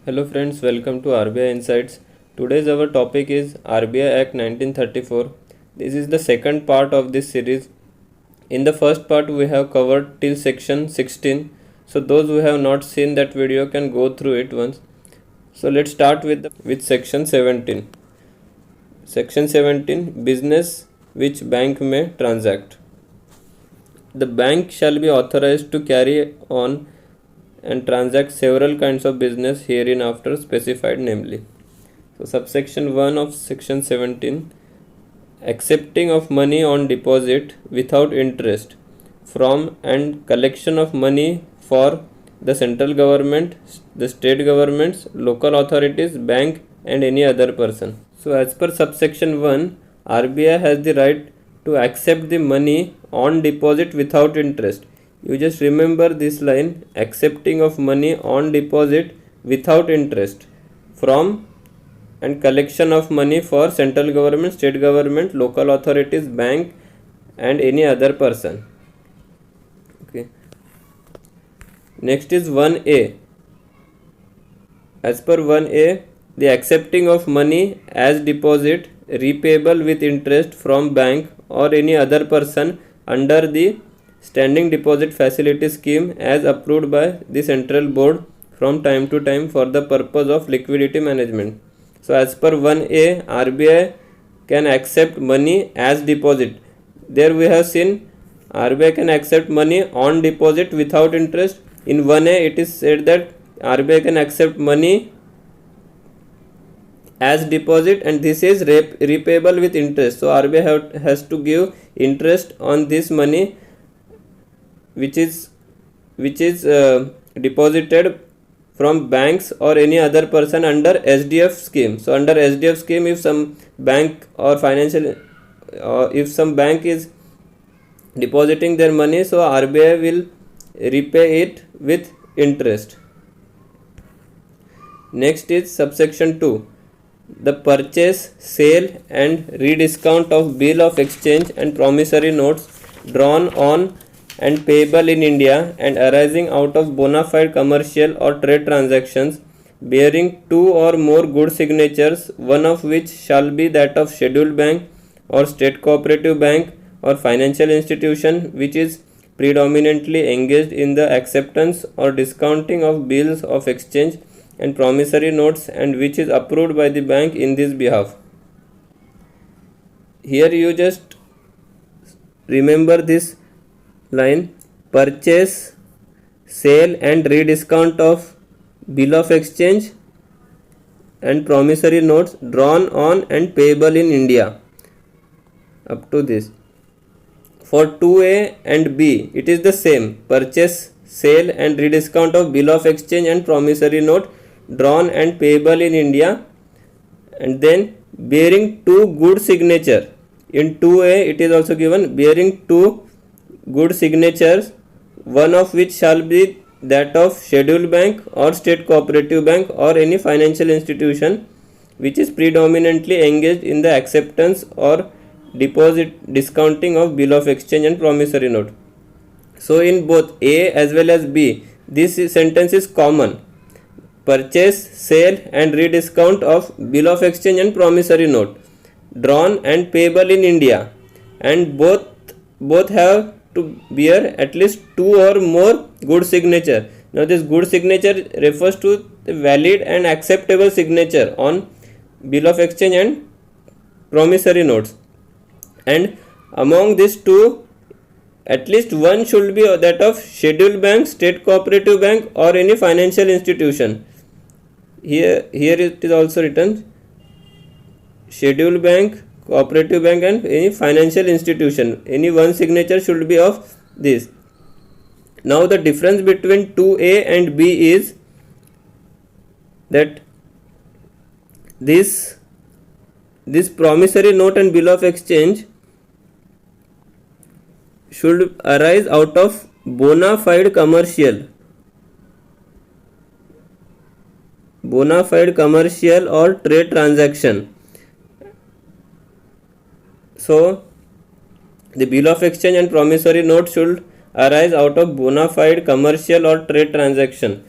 Hello friends, welcome to RBI Insights. Today's our topic is RBI Act 1934. This is the second part of this series. In the first part we have covered till section 16. So those who have not seen that video can go through it once. So let's start with section 17. Section 17, business which bank may transact. The bank shall be authorized to carry on and transact several kinds of business hereinafter specified, namely. So subsection 1 of section 17, accepting of money on deposit without interest from and collection of money for the central government, the state governments, local authorities, bank and any other person. So as per subsection 1, RBI has the right to accept the money on deposit without interest. You just remember this line, accepting of money on deposit without interest from and collection of money for central government, state government, local authorities, bank and any other person. Okay. Next is 1A. As per 1A, the accepting of money as deposit repayable with interest from bank or any other person under the standing deposit facility scheme as approved by the central board from time to time for the purpose of liquidity management. So as per 1A, RBI can accept money as deposit. There we have seen RBI can accept money on deposit without interest. In 1A it is said that RBI can accept money as deposit and this is repayable with interest. So RBI has to give interest on this money which is deposited from banks or any other person under SDF scheme. So under SDF scheme, if some bank or financial if some bank is depositing their money, so RBI will repay it with interest. Next is subsection 2, the purchase, sale and rediscount of bill of exchange and promissory notes drawn on and payable in India and arising out of bona fide commercial or trade transactions bearing two or more good signatures, one of which shall be that of scheduled bank or state cooperative bank or financial institution which is predominantly engaged in the acceptance or discounting of bills of exchange and promissory notes and which is approved by the bank in this behalf. Here you just remember this line, purchase, sale and rediscount of bill of exchange and promissory notes drawn on and payable in India. Up to this. For 2A and B, it is the same, purchase, sale and rediscount of bill of exchange and promissory note drawn and payable in India, and then bearing two good signature. In 2A it is also given bearing two good signatures, one of which shall be that of scheduled bank or state cooperative bank or any financial institution which is predominantly engaged in the acceptance or deposit discounting of bill of exchange and promissory note. So in both A as well as B, this sentence is common, purchase, sale and rediscount of bill of exchange and promissory note drawn and payable in India, and both have to bear at least two or more good signature. Now this good signature refers to the valid and acceptable signature on bill of exchange and promissory notes, and among these two at least one should be that of scheduled bank, state cooperative bank or any financial institution. Here it is also written scheduled bank, cooperative bank and any financial institution. Any one signature should be of this. Now the difference between 2A and B is that this promissory note and bill of exchange should arise out of bona fide commercial or trade transaction. So the bill of exchange and promissory note should arise out of bona fide commercial or trade transaction.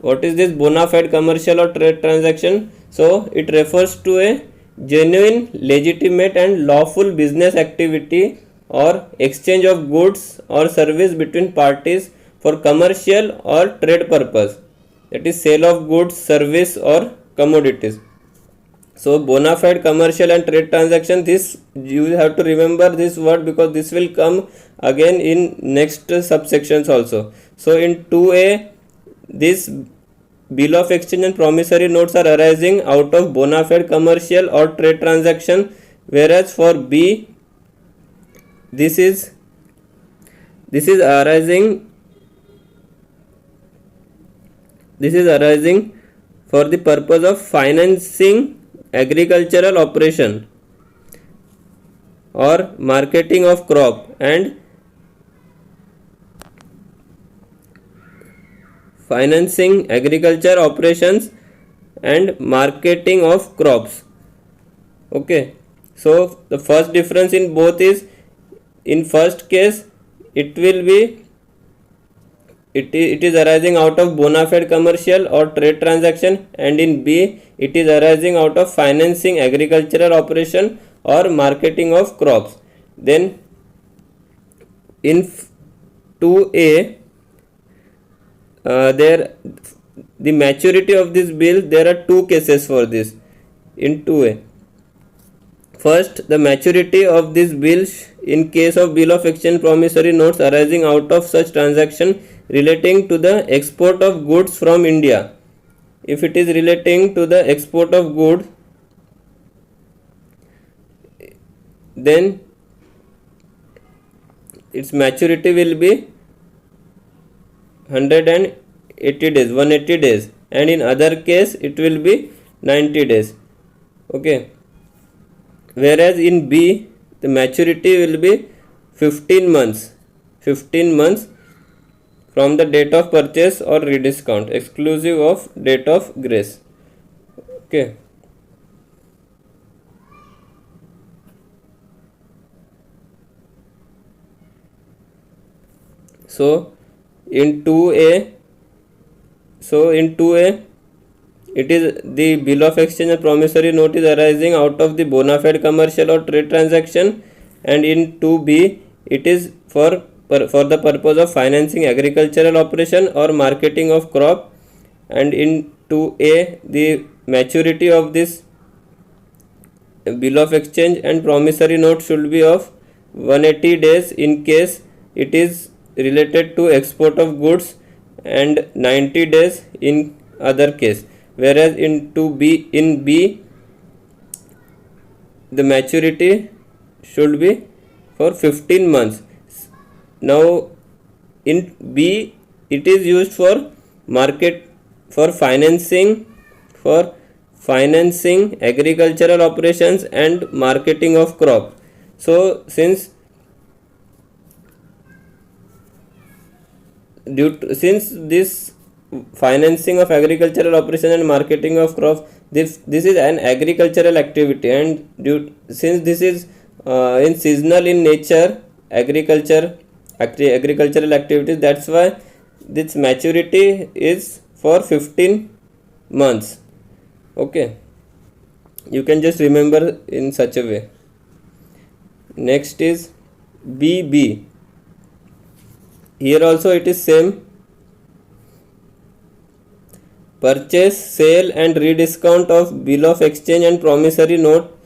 What is this bona fide commercial or trade transaction? So it refers to a genuine, legitimate and lawful business activity or exchange of goods or service between parties for commercial or trade purpose, that is sale of goods, service or commodities. So bona fide commercial and trade transaction, this you have to remember this word because this will come again in next subsections also. So in 2a, this bill of exchange and promissory notes are arising out of bona fide commercial or trade transaction, whereas for B, this is arising for the purpose of financing agricultural operation or marketing of crop and financing agriculture operations and marketing of crops. Okay, so the first difference in both is, in first case it will be it is arising out of bona fide commercial or trade transaction, and in B it is arising out of financing agricultural operation or marketing of crops. Then in 2A, there the maturity of this bill, there are two cases for this in 2A. First, the maturity of this bill in case of bill of exchange promissory notes arising out of such transaction relating to the export of goods from India. If it is relating to the export of goods, then its maturity will be 180 days, and in other case it will be 90 days. Okay, whereas in B the maturity will be 15 months from the date of purchase or rediscount, exclusive of date of grace. Okay, so in 2A, it is the bill of exchange and promissory note is arising out of the bona fide commercial or trade transaction, and in 2B it is for the purpose of financing agricultural operation or marketing of crop, and in 2A the maturity of this bill of exchange and promissory note should be of 180 days in case it is related to export of goods and 90 days in other case, whereas in B the maturity should be for 15 months. Now in B it is used for financing agricultural operations and marketing of crop. So since this financing of agricultural operation and marketing of crops, this is an agricultural activity, and since this is in seasonal in nature, agricultural activities, that's why this maturity is for 15 months. Okay, you can just remember in such a way. Next is BB. Here also it is same. Purchase, sale and rediscount of bill of exchange and promissory note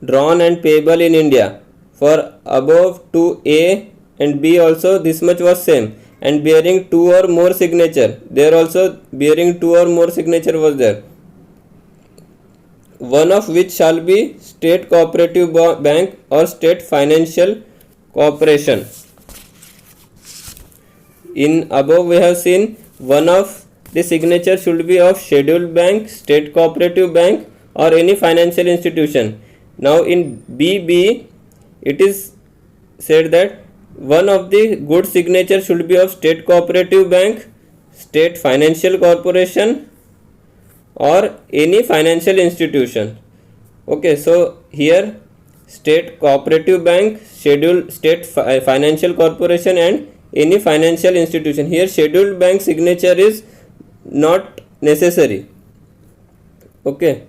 drawn and payable in India. For above 2A and B also this much was same, and bearing two or more signature. There also bearing two or more signature was there. One of which shall be state cooperative bank or state financial corporation. In above we have seen one of the signature should be of scheduled bank, state cooperative bank or any financial institution. Now in BB it is said that one of the good signature should be of state cooperative bank, state financial corporation or any financial institution. Okay, so here state cooperative bank, scheduled state financial corporation and any financial institution. Here scheduled bank signature is not necessary. Okay.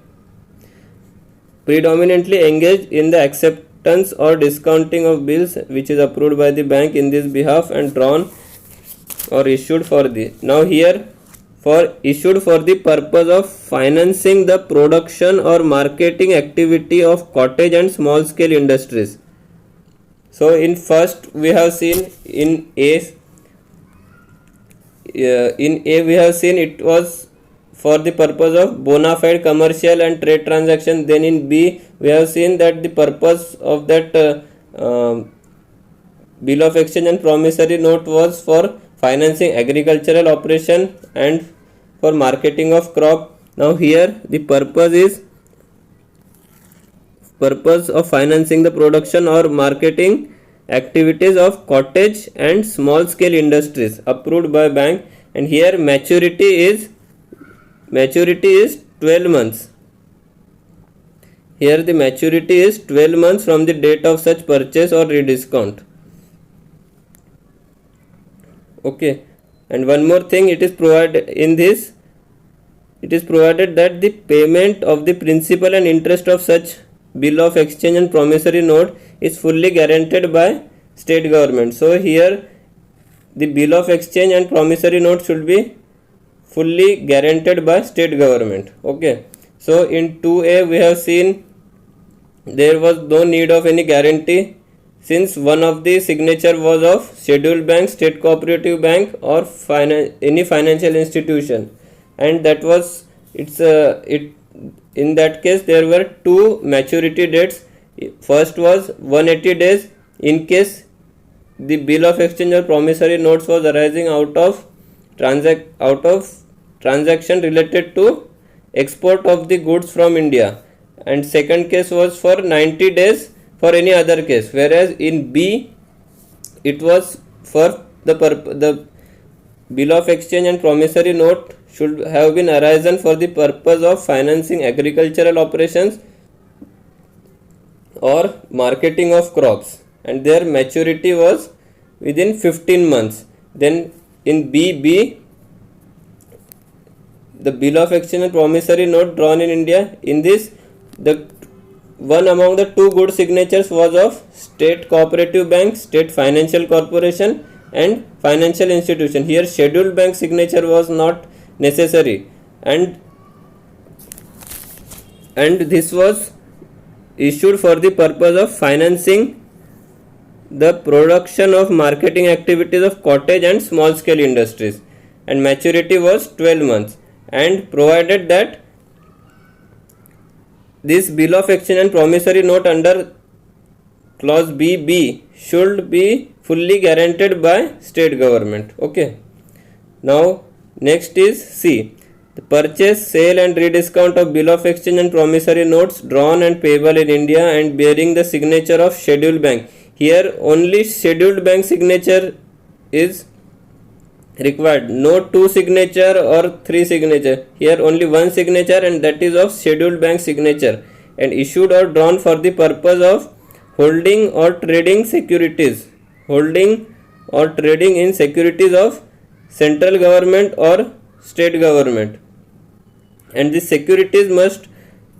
Predominantly engaged in the acceptance or discounting of bills which is approved by the bank in this behalf and drawn or issued for the. Now here, for issued for the purpose of financing the production or marketing activity of cottage and small scale industries. So in first we have seen in A we have seen it was for the purpose of bona fide commercial and trade transaction. Then in B we have seen that the purpose of that bill of exchange and promissory note was for financing agricultural operation and for marketing of crop. Now here the purpose of financing the production or marketing activities of cottage and small scale industries approved by bank, and here maturity is 12 months. Here the maturity is 12 months from the date of such purchase or rediscount. Okay, and one more thing, it is provided in this, it is provided that the payment of the principal and interest of such bill of exchange and promissory note is fully guaranteed by state government. So here the bill of exchange and promissory note should be fully guaranteed by state government. Okay, so in 2A we have seen there was no need of any guarantee since one of the signature was of scheduled bank, state cooperative bank or any financial institution, and that was in that case there were two maturity dates. First was 180 days in case the bill of exchange or promissory notes was arising out of transaction related to export of the goods from India, and second case was for 90 days for any other case, whereas in B it was for the bill of exchange and promissory note should have been arisen for the purpose of financing agricultural operations or marketing of crops, and their maturity was within 15 months. Then in BB, the bill of exchange and promissory note drawn in India, in this the one among the two good signatures was of state cooperative bank, state financial corporation and financial institution. Here scheduled bank signature was not necessary, and this was issued for the purpose of financing the production of marketing activities of cottage and small scale industries, and maturity was 12 months, and provided that this bill of exchange and promissory note under clause BB should be fully guaranteed by state government. Okay, now next is C. The purchase, sale and rediscount of bill of exchange and promissory notes drawn and payable in India and bearing the signature of scheduled bank. Here only scheduled bank signature is required, no two signature or three signature. Here only one signature, and that is of scheduled bank signature, and issued or drawn for the purpose of holding or trading securities, holding or trading in securities of central government or state government, and the securities must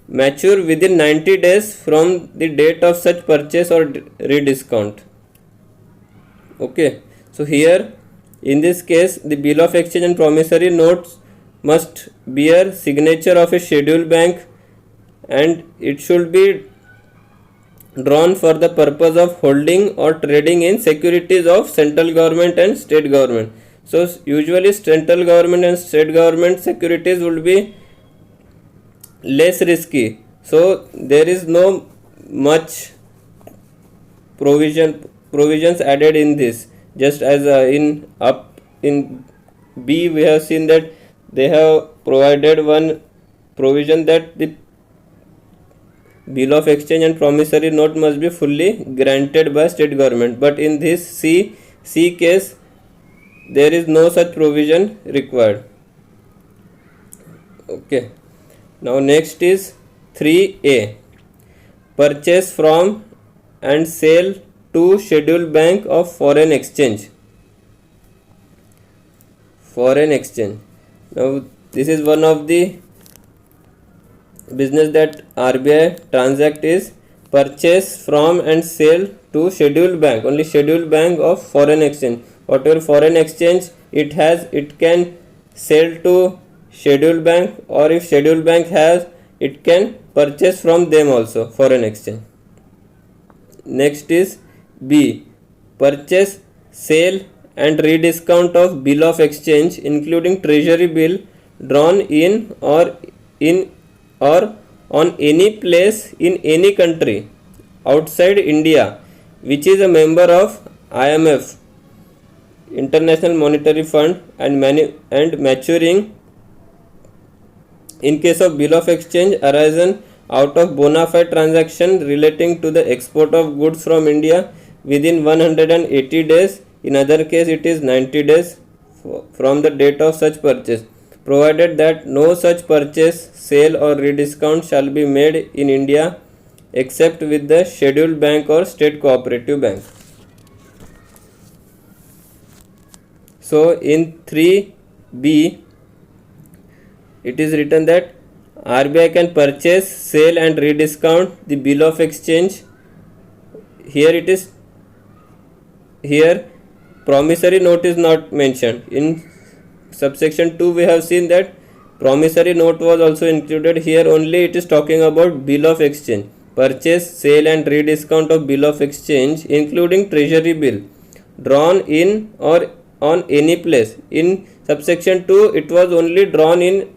mature within 90 days from the date of such purchase or rediscount. Okay, so here in this case the bill of exchange and promissory notes must bear signature of a scheduled bank, and it should be drawn for the purpose of holding or trading in securities of central government and state government. So usually central government and state government securities would be less risky, so there is no much provisions added in this. Just as in B we have seen that they have provided one provision that the bill of exchange and promissory note must be fully granted by state government, but in this C case there is no such provision required. Okay, now next is 3A. Purchase from and sale to scheduled bank of foreign exchange. Now This is one of the business that RBI transact is purchase from and sale to scheduled bank, only scheduled bank of foreign exchange. Whatever foreign exchange it has, it can sell to scheduled bank, or if scheduled bank has, it can purchase from them also foreign exchange. Next is B, purchase, sale and rediscount of bill of exchange including treasury bill drawn in or on any place in any country outside India which is a member of IMF, International Monetary Fund, and maturing in case of bill of exchange arisen out of bona fide transaction relating to the export of goods from India within 180 days. In other case it is 90 days from the date of such purchase, provided that no such purchase, sale or rediscount shall be made in India except with the scheduled bank or state cooperative bank. So in 3B it is written that RBI can purchase, sell and rediscount the bill of exchange. Here promissory note is not mentioned. In subsection 2 we have seen that promissory note was also included. Here only it is talking about bill of exchange, purchase, sale and rediscount of bill of exchange including treasury bill drawn in or on any place. In subsection 2 it was only drawn in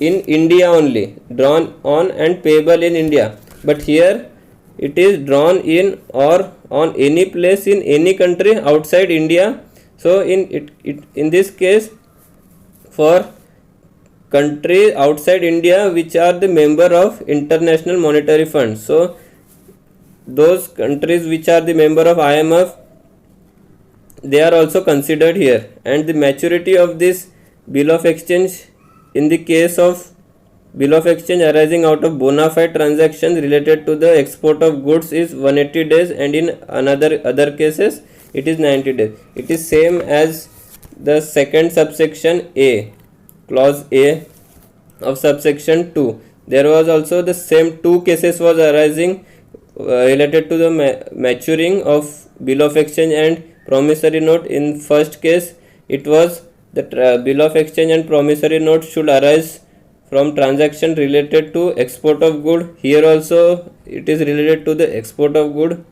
India only, drawn on and payable in India, but here it is drawn in or on any place in any country outside India. So in this case, for countries outside India which are the member of International Monetary Fund, so those countries which are the member of IMF, they are also considered here, and the maturity of this bill of exchange in the case of bill of exchange arising out of bona fide transactions related to the export of goods is 180 days, and in other cases it is 90 days. It is same as the second subsection A, clause A of subsection 2. There was also the same two cases was arising related to the maturing of bill of exchange and promissory note. In first case it was that bill of exchange and promissory note should arise from transaction related to export of good. Here also it is related to the export of good,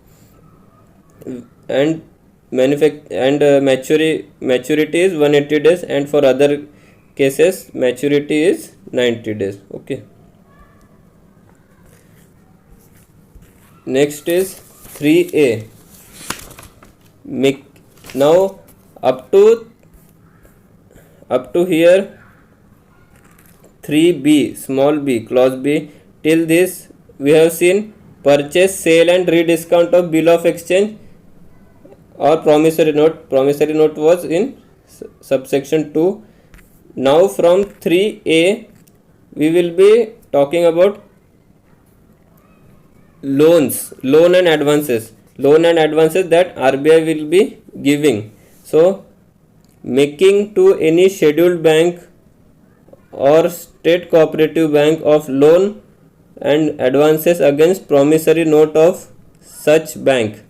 and maturity is 180 days, and for other cases maturity is 90 days. Okay. Next is 3A. Now up to here 3B, small b, clause B, till this we have seen purchase, sale and rediscount of bill of exchange or promissory note. Promissory note was in subsection 2. Now from 3A we will be talking about loan and advances that RBI will be giving. So making to any scheduled bank or state cooperative bank of loan and advances against promissory note of such bank,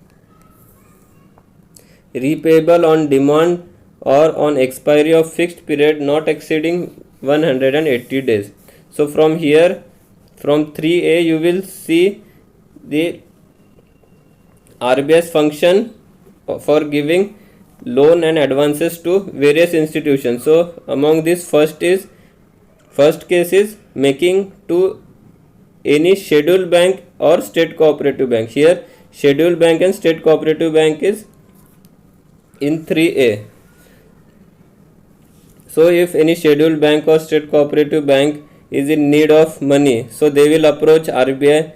repayable on demand or on expiry of fixed period not exceeding 180 days. So from here, from 3A you will see the RBI's function for giving loan and advances to various institutions. So among this first case is making to any scheduled bank or state cooperative bank. Here scheduled bank and state cooperative bank is in 3A. So if any scheduled bank or state cooperative bank is in need of money, so they will approach RBI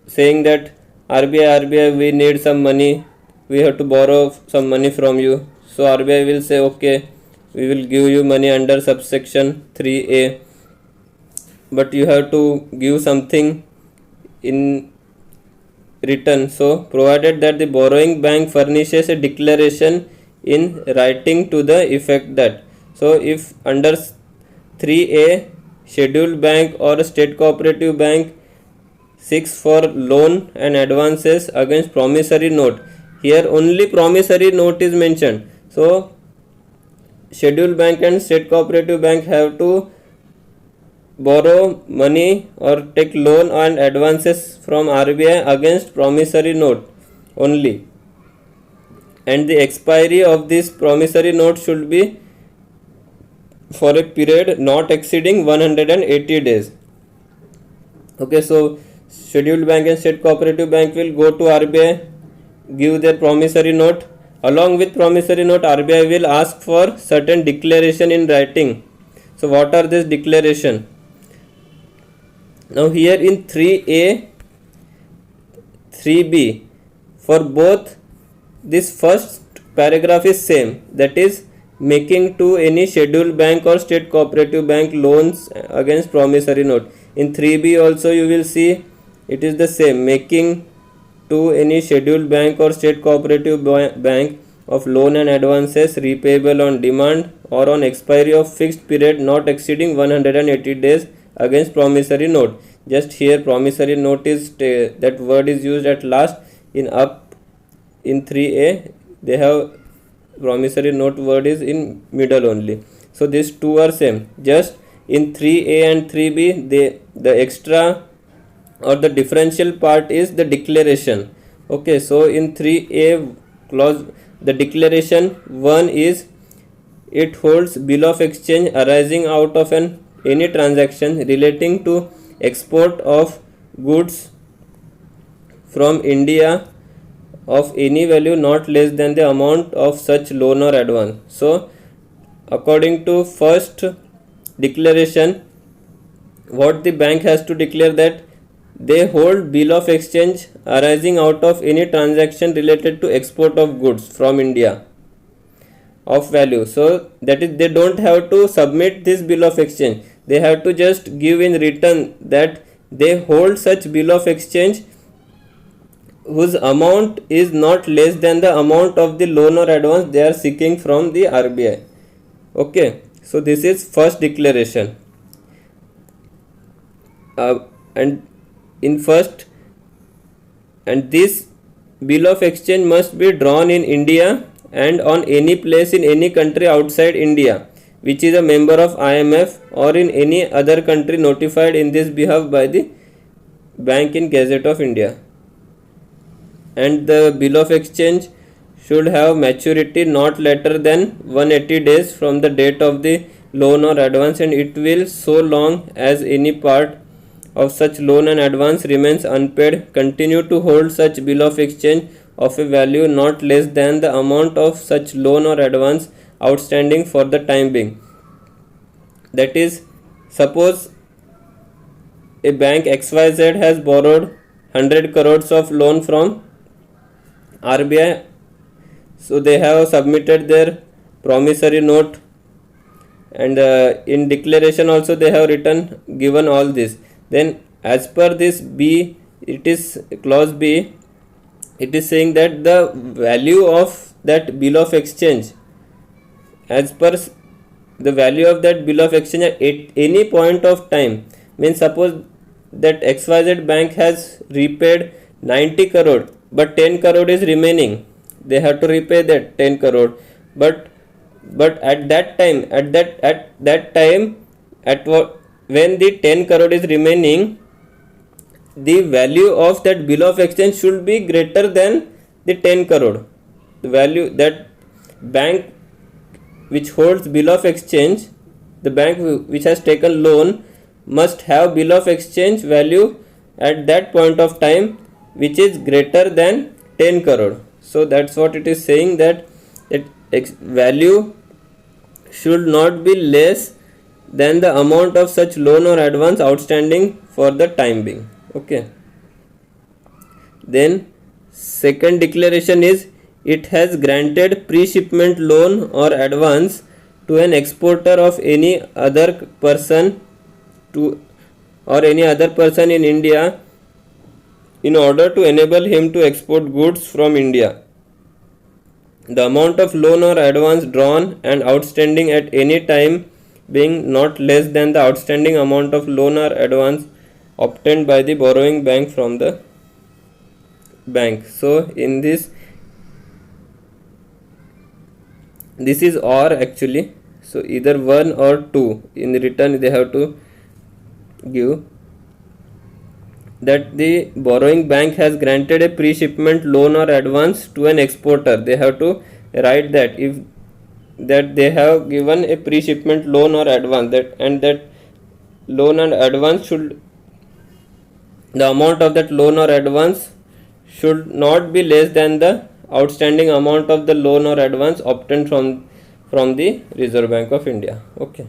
saying that RBI, we need some money, we have to borrow some money from you. So RBI will say, okay, we will give you money under subsection 3A, but you have to give something in return. So provided that the borrowing bank furnishes a declaration in writing to the effect that, so if under 3A scheduled bank or state cooperative bank seeks for loan and advances against promissory note. Here only promissory note is mentioned. So scheduled bank and state cooperative bank have to borrow money or take loan and advances from RBI against promissory note only, and the expiry of this promissory note should be for a period not exceeding 180 days. Okay, so scheduled bank and state cooperative bank will go to RBI, give their promissory note. Along with promissory note, RBI will ask for certain declaration in writing. So what are this declaration? Now here in 3A, 3B, for both this first paragraph is same, that is making to any scheduled bank or state cooperative bank loans against promissory note. In 3B also you will see it is the same, making to any scheduled bank or state cooperative bank of loan and advances repayable on demand or on expiry of fixed period not exceeding 180 days against promissory note. Just here promissory note is that word is used at last. In 3A they have promissory note word is in middle only. So these two are same. Just in 3A and 3B the extra or the differential part is the declaration. Okay, so in 3A clause the declaration 1 is it holds bill of exchange arising out of any transaction relating to export of goods from India of any value not less than the amount of such loan or advance. So according to first declaration, what the bank has to declare, that they hold bill of exchange arising out of any transaction related to export of goods from India of value. So that is, they don't have to submit this bill of exchange, they have to just give in written that they hold such bill of exchange whose amount is not less than the amount of the loan or advance they are seeking from the RBI. Okay, so this is first declaration. And in first, and this bill of exchange must be drawn in India and on any place in any country outside India which is a member of IMF or in any other country notified in this behalf by the bank in Gazette of India. And the bill of exchange should have maturity not later than 180 days from the date of the loan or advance, and it will so long as any part of such loan and advance remains unpaid continue to hold such bill of exchange of a value not less than the amount of such loan or advance outstanding for the time being. That is, suppose a bank XYZ has borrowed 100 crores of loan from RBI, so they have submitted their promissory note, and in declaration also they have written given all this. Then as per this B, it is clause B, it is saying that the value of that bill of exchange, as per the value of that bill of exchange at any point of time, means suppose that XYZ bank has repaid 90 crore but 10 crore is remaining, they have to repay that 10 crore, but at that time when the 10 crore is remaining, the value of that bill of exchange should be greater than the 10 crore. The value that bank which holds bill of exchange, the bank which has taken loan must have bill of exchange value at that point of time which is greater than 10 crore. So that's what it is saying, that value should not be less than the amount of such loan or advance outstanding for the time being. Okay. Then second declaration is it has granted pre-shipment loan or advance to an exporter of any other person in India in order to enable him to export goods from India. The amount of loan or advance drawn and outstanding at any time being not less than the outstanding amount of loan or advance obtained by the borrowing bank from the bank. So in this is or actually, so either 1 or 2 in return they have to give that the borrowing bank has granted a pre-shipment loan or advance to an exporter. They have to write that if that they have given a pre-shipment loan or advance, that and that loan and advance should, the amount of that loan or advance should not be less than the outstanding amount of the loan or advance obtained from the Reserve Bank of India. Okay.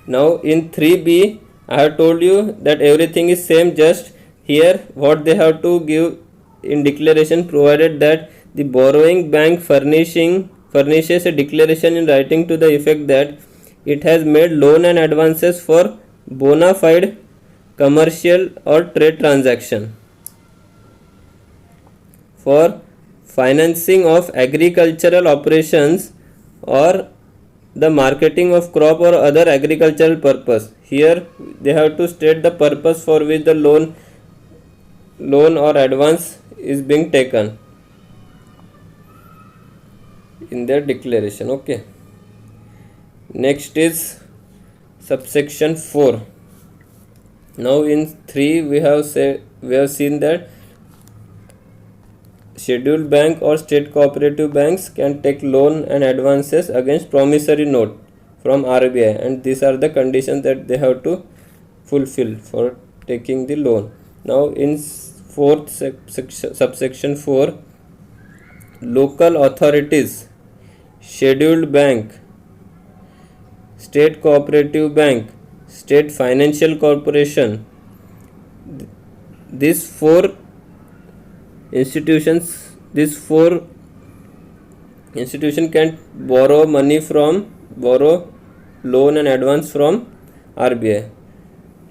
Now in 3b I have told you that everything is same, just here what they have to give in declaration, provided that the borrowing bank furnishes a declaration in writing to the effect that it has made loan and advances for bona fide commercial or trade transaction, for financing of agricultural operations or the marketing of crop or other agricultural purpose. Here they have to state the purpose for which the loan or advance is being taken in their declaration. Okay. Next is subsection 4. Now in 3 we have seen that scheduled bank or state cooperative banks can take loan and advances against promissory note from RBI, and these are the conditions that they have to fulfill for taking the loan. Now in fourth subsection 4, local authorities, scheduled bank, state cooperative bank, state financial corporation, these four institutions can borrow loan and advance from RBI.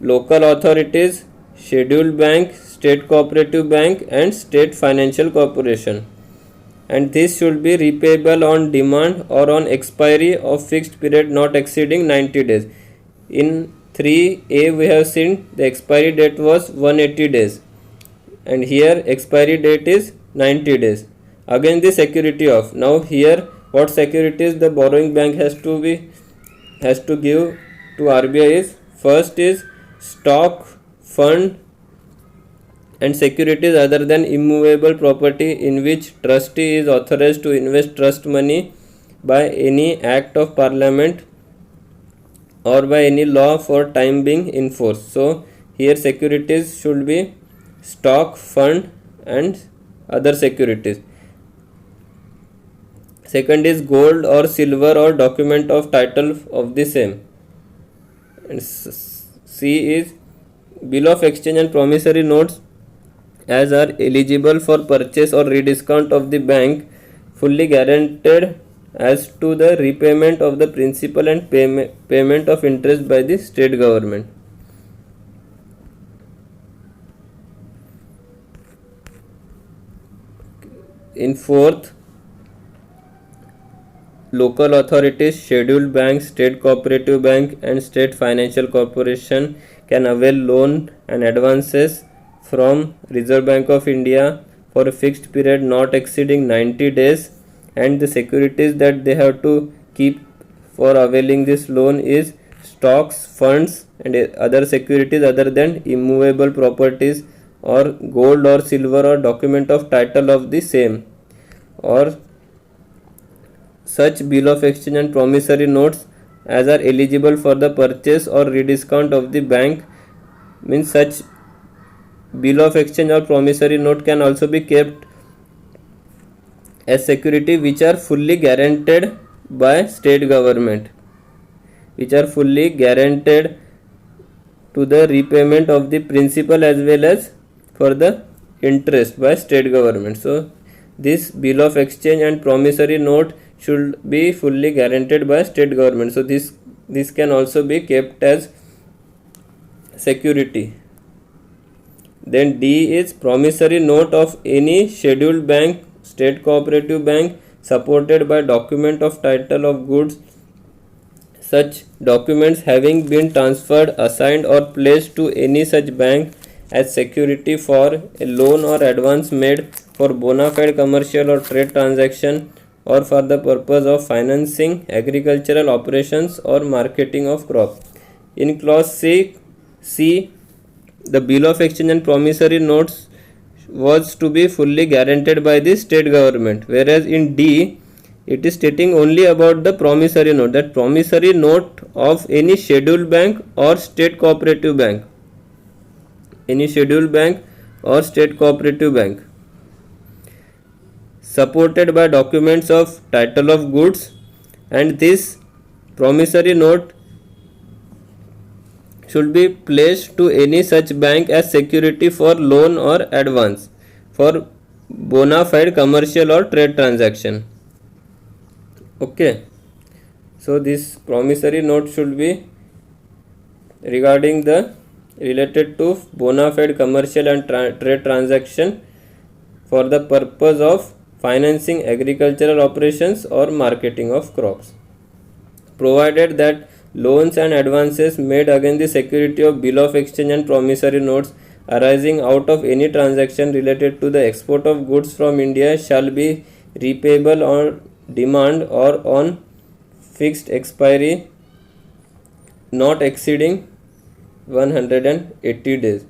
Local authorities, scheduled bank, state cooperative bank and state financial corporation, and this should be repayable on demand or on expiry of fixed period not exceeding 90 days. In 3a we have seen the expiry date was 180 days, and here expiry date is 90 days. Again the security of, now here what securities the borrowing bank has to give to RBI is, first is stock, fund and securities other than immovable property in which trustee is authorized to invest trust money by any act of parliament or by any law for time being in force. So here securities should be stock, fund and other securities. Second is gold or silver or document of title of the same. And C is bill of exchange and promissory notes as are eligible for purchase or rediscount of the bank, fully guaranteed as to the repayment of the principal and payment of interest by the state government. In fourth, local authorities, scheduled banks, state cooperative bank and state financial corporation can avail loan and advances from Reserve Bank of India for a fixed period not exceeding 90 days, and the securities that they have to keep for availing this loan is stocks, funds and other securities other than immovable properties or gold or silver or document of title of the same, or such bill of exchange and promissory notes as are eligible for the purchase or rediscount of the bank. Means such bill of exchange or promissory note can also be kept as security which are fully guaranteed by state government, which are fully guaranteed to the repayment of the principal as well as for the interest by state government. So this bill of exchange and promissory note should be fully guaranteed by state government. So this can also be kept as security. Then D is promissory note of any scheduled bank, state cooperative bank supported by document of title of goods such documents having been transferred, assigned or placed to any such bank as security for a loan or advance made for bona fide commercial or trade transaction or for the purpose of financing agricultural operations or marketing of crop. In clause C, the bill of exchange and promissory notes was to be fully guaranteed by the state government, whereas in D it is stating only about the promissory note, that promissory note of any scheduled bank or state cooperative bank, supported by documents of title of goods, and this promissory note should be placed to any such bank as security for loan or advance for bona fide commercial or trade transaction. Okay, so this promissory note should be related to bona fide commercial and trade transaction for the purpose of financing agricultural operations or marketing of crops, provided that loans and advances made against the security of bill of exchange and promissory notes arising out of any transaction related to the export of goods from India shall be repayable on demand or on fixed expiry not exceeding 180 days.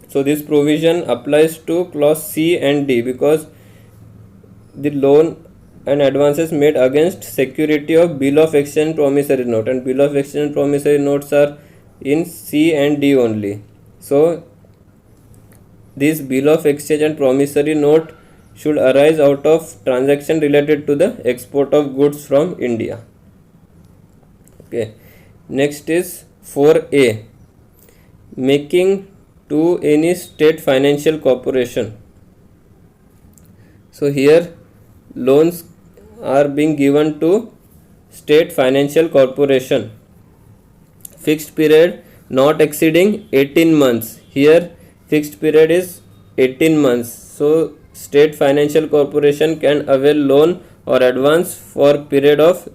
So this provision applies to clause C and D because the loan and advances made against security of bill of exchange promissory note, and bill of exchange promissory notes are in C and D only. So this bill of exchange and promissory note should arise out of transaction related to the export of goods from India. Okay, next is 4A, making to any state financial corporation. So here loans are being given to state financial corporation, fixed period not exceeding 18 months. Here fixed period is 18 months. So state financial corporation can avail loan or advance for period of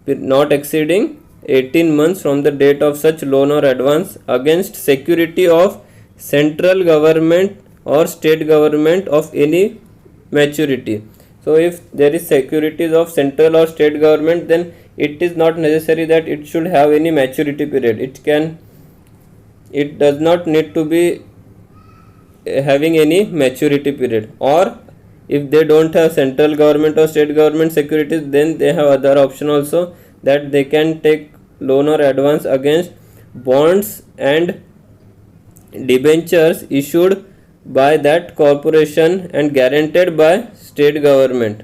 not exceeding 18 months from the date of such loan or advance against security of central government or state government of any maturity. So if there is securities of central or state government, then it is not necessary that it should have any maturity period. It does not need to be having any maturity period. Or if they don't have central government or state government securities, then they have other option also, that they can take loan or advance against bonds and debentures issued by that corporation and guaranteed by state government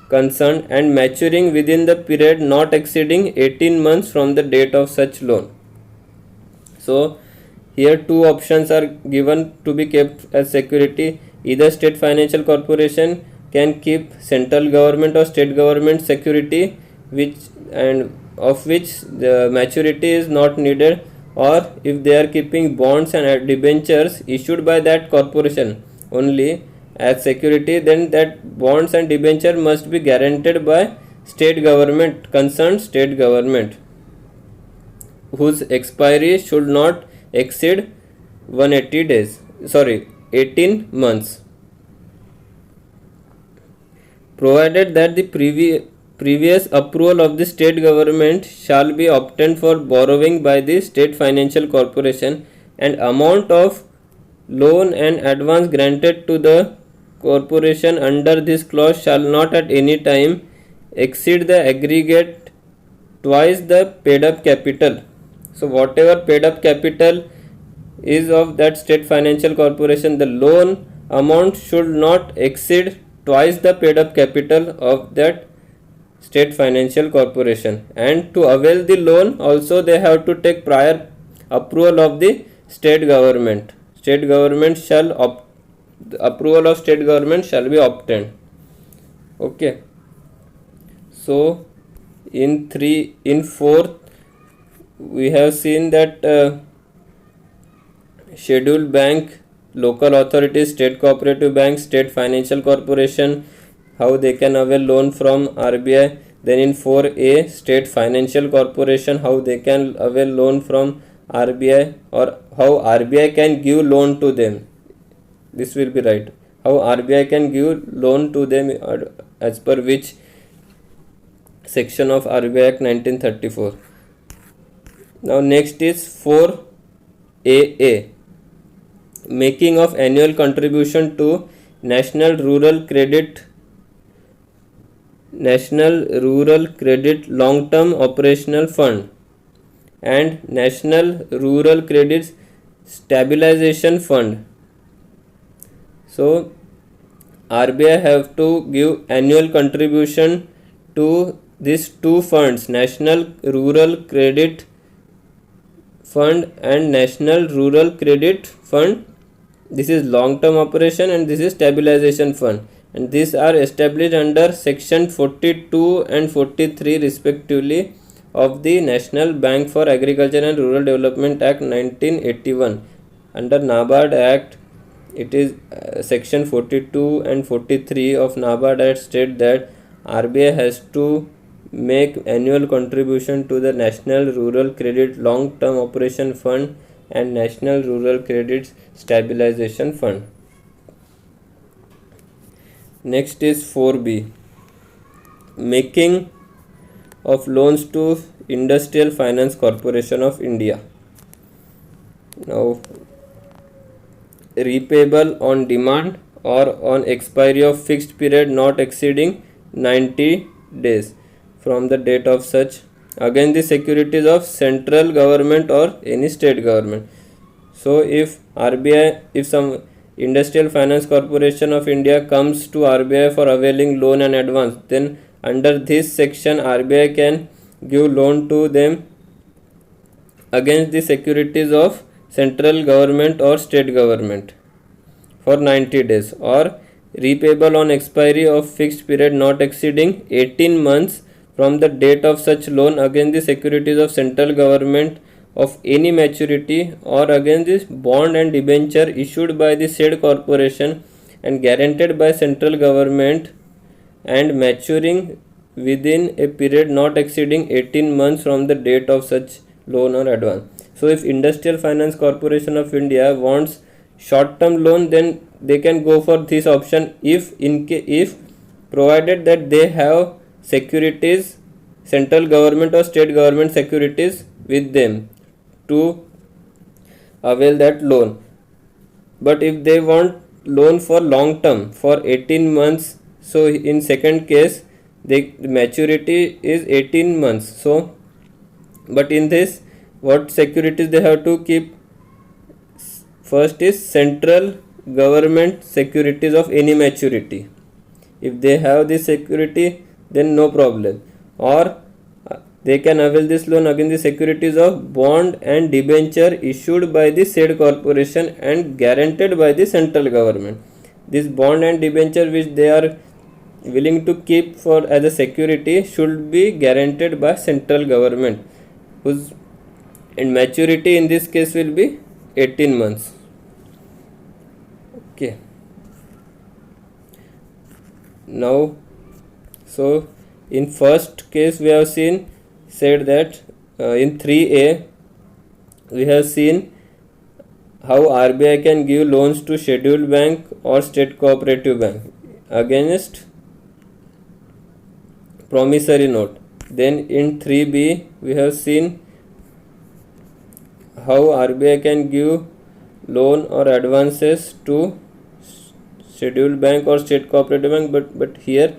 concerned and maturing within the period not exceeding 18 months from the date of such loan. So here two options are given to be kept as security. Either state financial corporation can keep central government or state government security of which the maturity is not needed, or if they are keeping bonds and debentures issued by that corporation only as security, then that bonds and debenture must be guaranteed by state government, concerned state government, whose expiry should not exceed 18 months, provided that the previous approval of the state government shall be obtained for borrowing by the state financial corporation, and amount of loan and advance granted to the corporation under this clause shall not at any time exceed the aggregate twice the paid up capital. So whatever paid up capital is of that state financial corporation, the loan amount should not exceed twice the paid up capital of that state financial corporation. And to avail the loan also they have to take prior approval of the state government. Approval of state government shall be obtained. Okay, so in 4th we have seen that scheduled bank, local authorities, state cooperative bank, state financial corporation, how they can avail loan from RBI. Then in 4A, state financial corporation, how they can avail loan from RBI, or how RBI can give loan to them. This will be right. How RBI can give loan to them as per which section of Rbi Act 1934. Now next is 4AA, making of annual contribution to National Rural Credit Long Term Operational Fund and National Rural Credit Stabilization Fund. So RBI have to give annual contribution to these two funds, National Rural Credit Fund and National Rural Credit Fund. This is long term operation and this is stabilization fund, and these are established under section 42 and 43 respectively of the National Bank for Agriculture and Rural Development Act 1981. Under NABARD Act, it is section 42 and 43 of NABARD Act state that RBI has to make annual contribution to the National Rural Credit Long Term Operation Fund and National Rural Credit Stabilization Fund. Next is 4B, making of loans to Industrial Finance Corporation of India. Now, repayable on demand or on expiry of fixed period not exceeding 90 days from the date of such against the securities of central government or any state government. So if some Industrial Finance Corporation of India comes to RBI for availing loan and advance, then under this section RBI can give loan to them against the securities of central government or state government for 90 days, or repayable on expiry of fixed period not exceeding 18 months from the date of such loan against the securities of central government of any maturity, or against this bond and debenture issued by the said corporation and guaranteed by central government and maturing within a period not exceeding 18 months from the date of such loan or advance. So if Industrial Finance Corporation of India wants short term loan, then they can go for this option if provided that they have securities, central government or state government securities with them to avail that loan. But if they want loan for long term for 18 months, so in second case the maturity is 18 months. So but in this, what securities they have to keep? First is central government securities of any maturity. If they have this security, then no problem. Or they can avail this loan against the securities of bond and debenture issued by the said corporation and guaranteed by the central government. This bond and debenture which they are willing to keep for as a security should be guaranteed by central government, whose and maturity in this case will be 18 months. Okay. Now, so in first case we have said that in 3A we have seen how RBI can give loans to scheduled bank or state cooperative bank against promissory note. Then in 3B we have seen how RBI can give loan or advances to scheduled bank or state cooperative bank, but here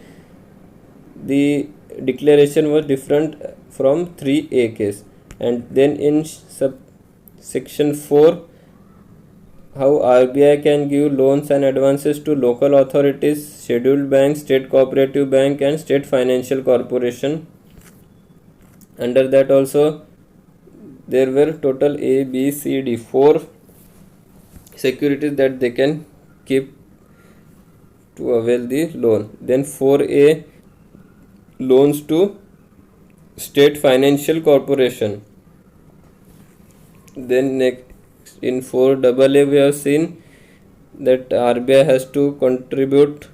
the declaration was different from 3A case. And then in section 4, how RBI can give loans and advances to local authorities, scheduled bank, state cooperative bank and state financial corporation. Under that also there were total A, B, C, D, 4 securities that they can keep to avail the loan. Then 4A, loans to state financial corporation. Then next in 4AA we have seen that RBI has to contribute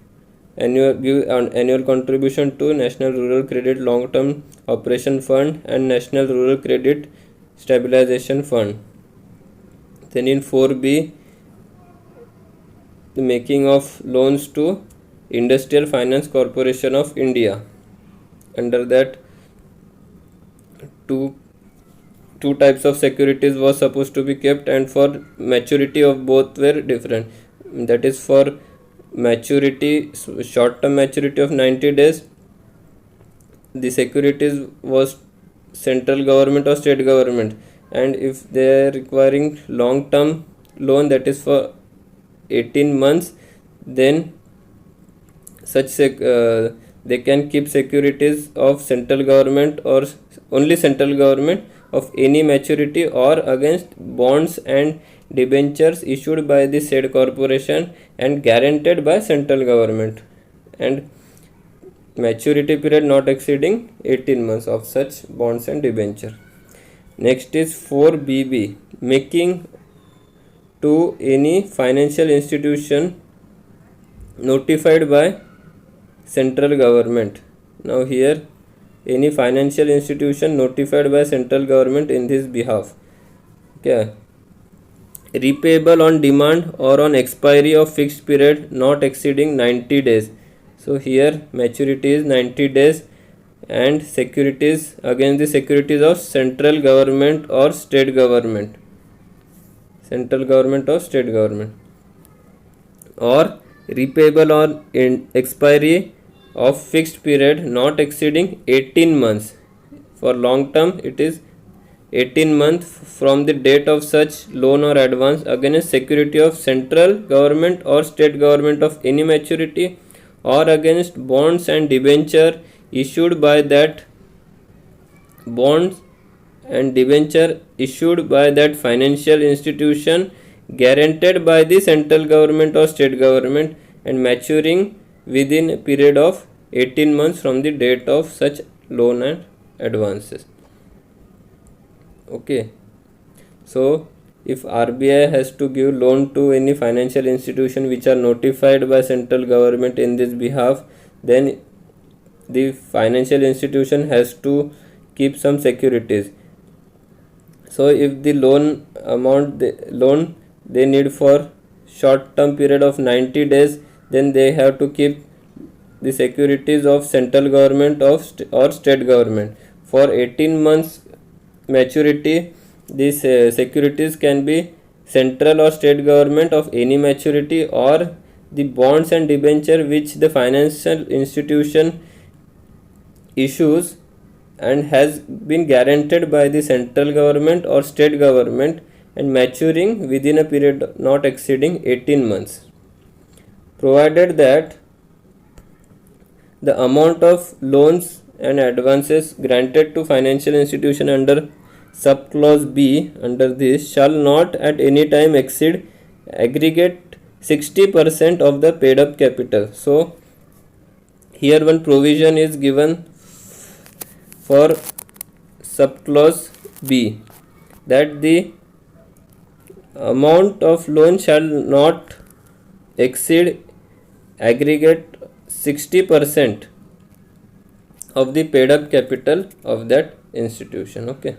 annual contribution to National Rural Credit Long Term Operation Fund and National Rural Credit Stabilization Fund. Then in 4B, the making of loans to Industrial Finance Corporation of India. Under that, two types of securities was supposed to be kept, and for maturity of both were different. That is, for maturity, short term maturity of 90 days, the securities was central government or state government, and if they are requiring long term loan, that is for 18 months, then they can keep securities of central government or only central government of any maturity, or against bonds and debentures issued by the said corporation and guaranteed by central government, and maturity period not exceeding 18 months of such bonds and debenture. Next is 4BB, making to any financial institution notified by central government. Now here, any financial institution notified by central government in this behalf. Okay. Repayable on demand or on expiry of fixed period not exceeding 90 days. So here maturity is 90 days, and securities against the securities of central government or state government. Central government or state government. Or repayable on expiry of fixed period not exceeding 18 months. For long term, it is 18 months from the date of such loan or advance against security of central government or state government of any maturity, or against bonds and debenture issued by that financial institution, guaranteed by the central government or state government, and maturing within a period of 18 months from the date of such loan and advances. Okay, so if RBI has to give loan to any financial institution which are notified by central government in this behalf, then the financial institution has to keep some securities. So if the loan amount they need for short term period of 90 days, then they have to keep the securities of central government or state government. For 18 months maturity, these securities can be central or state government of any maturity, or the bonds and debenture which the financial institution issues and has been guaranteed by the central government or state government, and maturing within a period not exceeding 18 months, provided that the amount of loans and advances granted to financial institution under subclause B under this shall not at any time exceed aggregate 60% of the paid up capital. So here one provision is given for subclause B, that the amount of loan shall not exceed aggregate 60% of the paid up capital of that institution. Okay.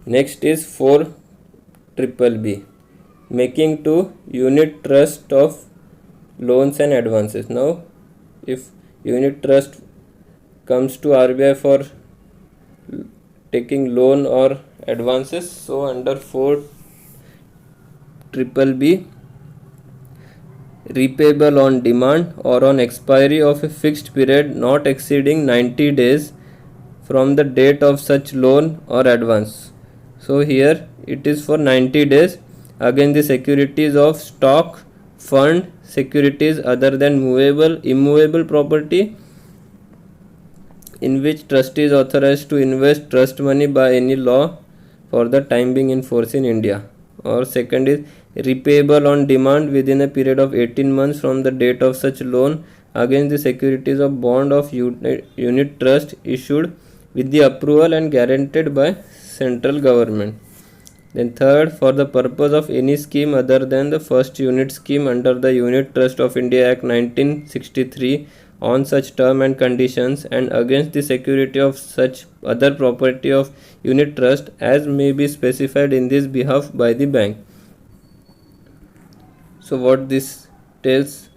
Next is 4BB, making to unit trust of loans and advances. Now if unit trust comes to RBI for taking loan or advances, so under 4BB, repayable on demand or on expiry of a fixed period not exceeding 90 days from the date of such loan or advance. So here it is for 90 days against the securities of stock, fund, securities other than movable, immovable property in which trustee is authorized to invest trust money by any law for the time being in force in India. Or second is repayable on demand within a period of 18 months from the date of such loan against the securities of bond of unit trust issued with the approval and guaranteed by central government. Then third, for the purpose of any scheme other than the first unit scheme under the Unit Trust of India Act 1963 on such term and conditions and against the security of such other property of unit trust as may be specified in this behalf by the bank. So what this tells,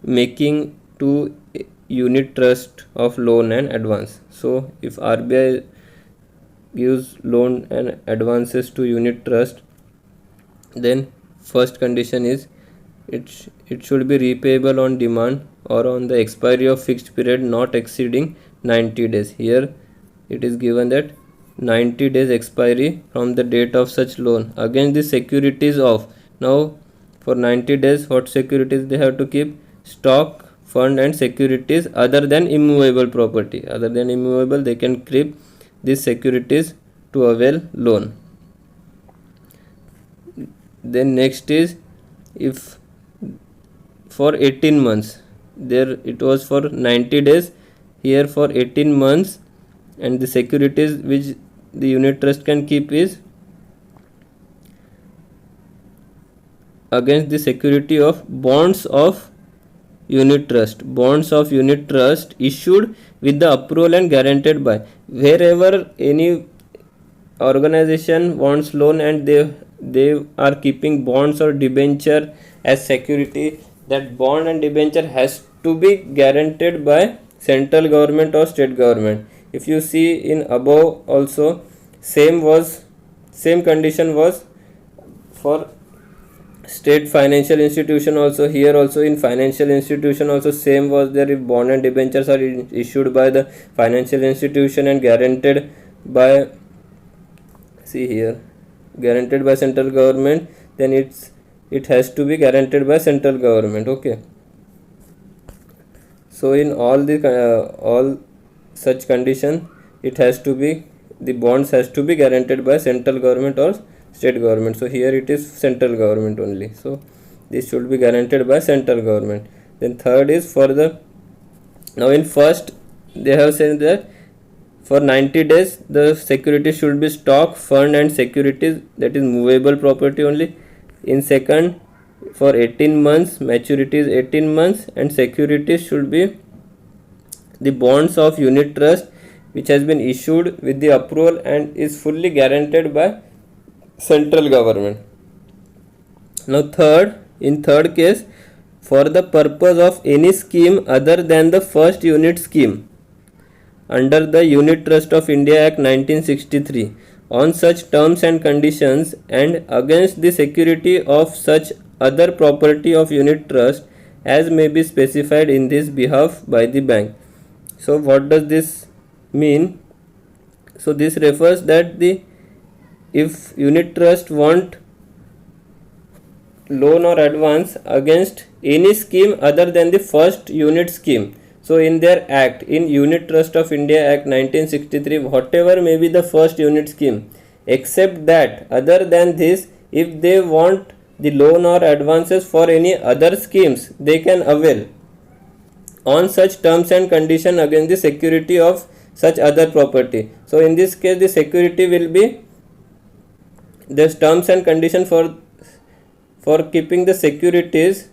making to unit trust of loan and advance. So if RBI gives loan and advances to unit trust, then first condition is it should be repayable on demand or on the expiry of fixed period not exceeding 90 days. Here it is given that 90 days expiry from the date of such loan against the securities of. Now for 90 days what securities they have to keep? Stock, fund and securities other than immovable property. Other than immovable they can keep these securities to avail loan. Then next is, if for 18 months, there it was for 90 days, here for 18 months, and the securities which the unit trust can keep is against the security of bonds of unit trust issued with the approval and guaranteed by. Wherever any organization wants loan and they are keeping bonds or debenture as security, that bond and debenture has to be guaranteed by central government or state government. If you see in above also, same condition was for state financial institution also. Here also in financial institution also same was there. If bond and debentures are issued by the financial institution and guaranteed by, see here, guaranteed by central government, then it has to be guaranteed by central government. Okay, so in all such condition, it has to be, the bonds has to be guaranteed by central government or state government. So here it is central government only, so this should be guaranteed by central government. Then third is for the, now in first they have said that for 90 days the security should be stock, fund and securities, that is movable property only. In second, for 18 months, maturity is 18 months and securities should be the bonds of unit trust which has been issued with the approval and is fully guaranteed by central government. Now in third case, for the purpose of any scheme other than the first unit scheme under the Unit Trust of India Act 1963 on such terms and conditions and against the security of such other property of unit trust as may be specified in this behalf by the bank. So what does this mean? So this refers that if unit trust want loan or advance against any scheme other than the first unit scheme, so in their act, in Unit Trust of India Act 1963, whatever may be the first unit scheme, except that other than this, if they want the loan or advances for any other schemes, they can avail on such terms and condition against the security of such other property. So in this case the security will be, the terms and condition for keeping the securities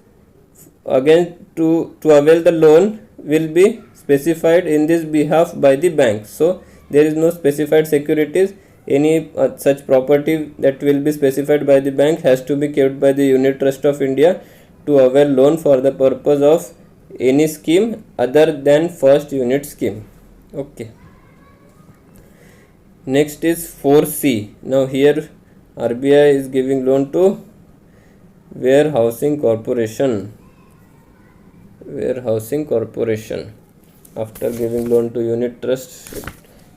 again to avail the loan will be specified in this behalf by the bank. So there is no specified securities. Any such property that will be specified by the bank has to be kept by the Unit Trust of India to avail loan for the purpose of any scheme other than first unit scheme. Okay, next is 4C. Now here RBI is giving loan to warehousing corporation. After giving loan to unit trust,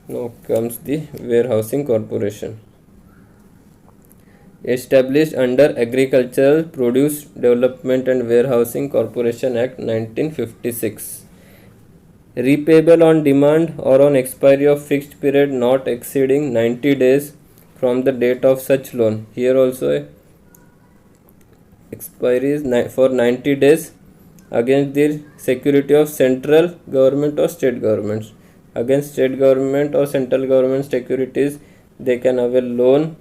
now comes the warehousing corporation, established under Agricultural Produce Development and Warehousing Corporation Act 1956, repayable on demand or on expiry of fixed period not exceeding 90 days from the date of such loan. Here also expiry is for 90 days against the security of central government or state governments. Against state government or central government securities, they can avail loan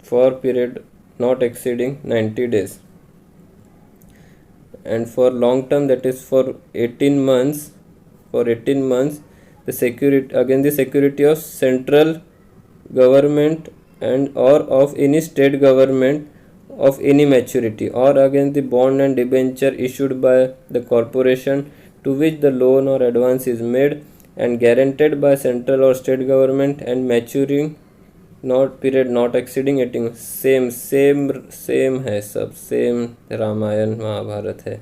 for period not exceeding 90 days. And for long term, that is for 18 months, the security of central government and or of any state government of any maturity, or against the bond and debenture issued by the corporation to which the loan or advance is made and guaranteed by central or state government and maturing not period not exceeding 18. Same है सब, same Ramayan Mahabharat है.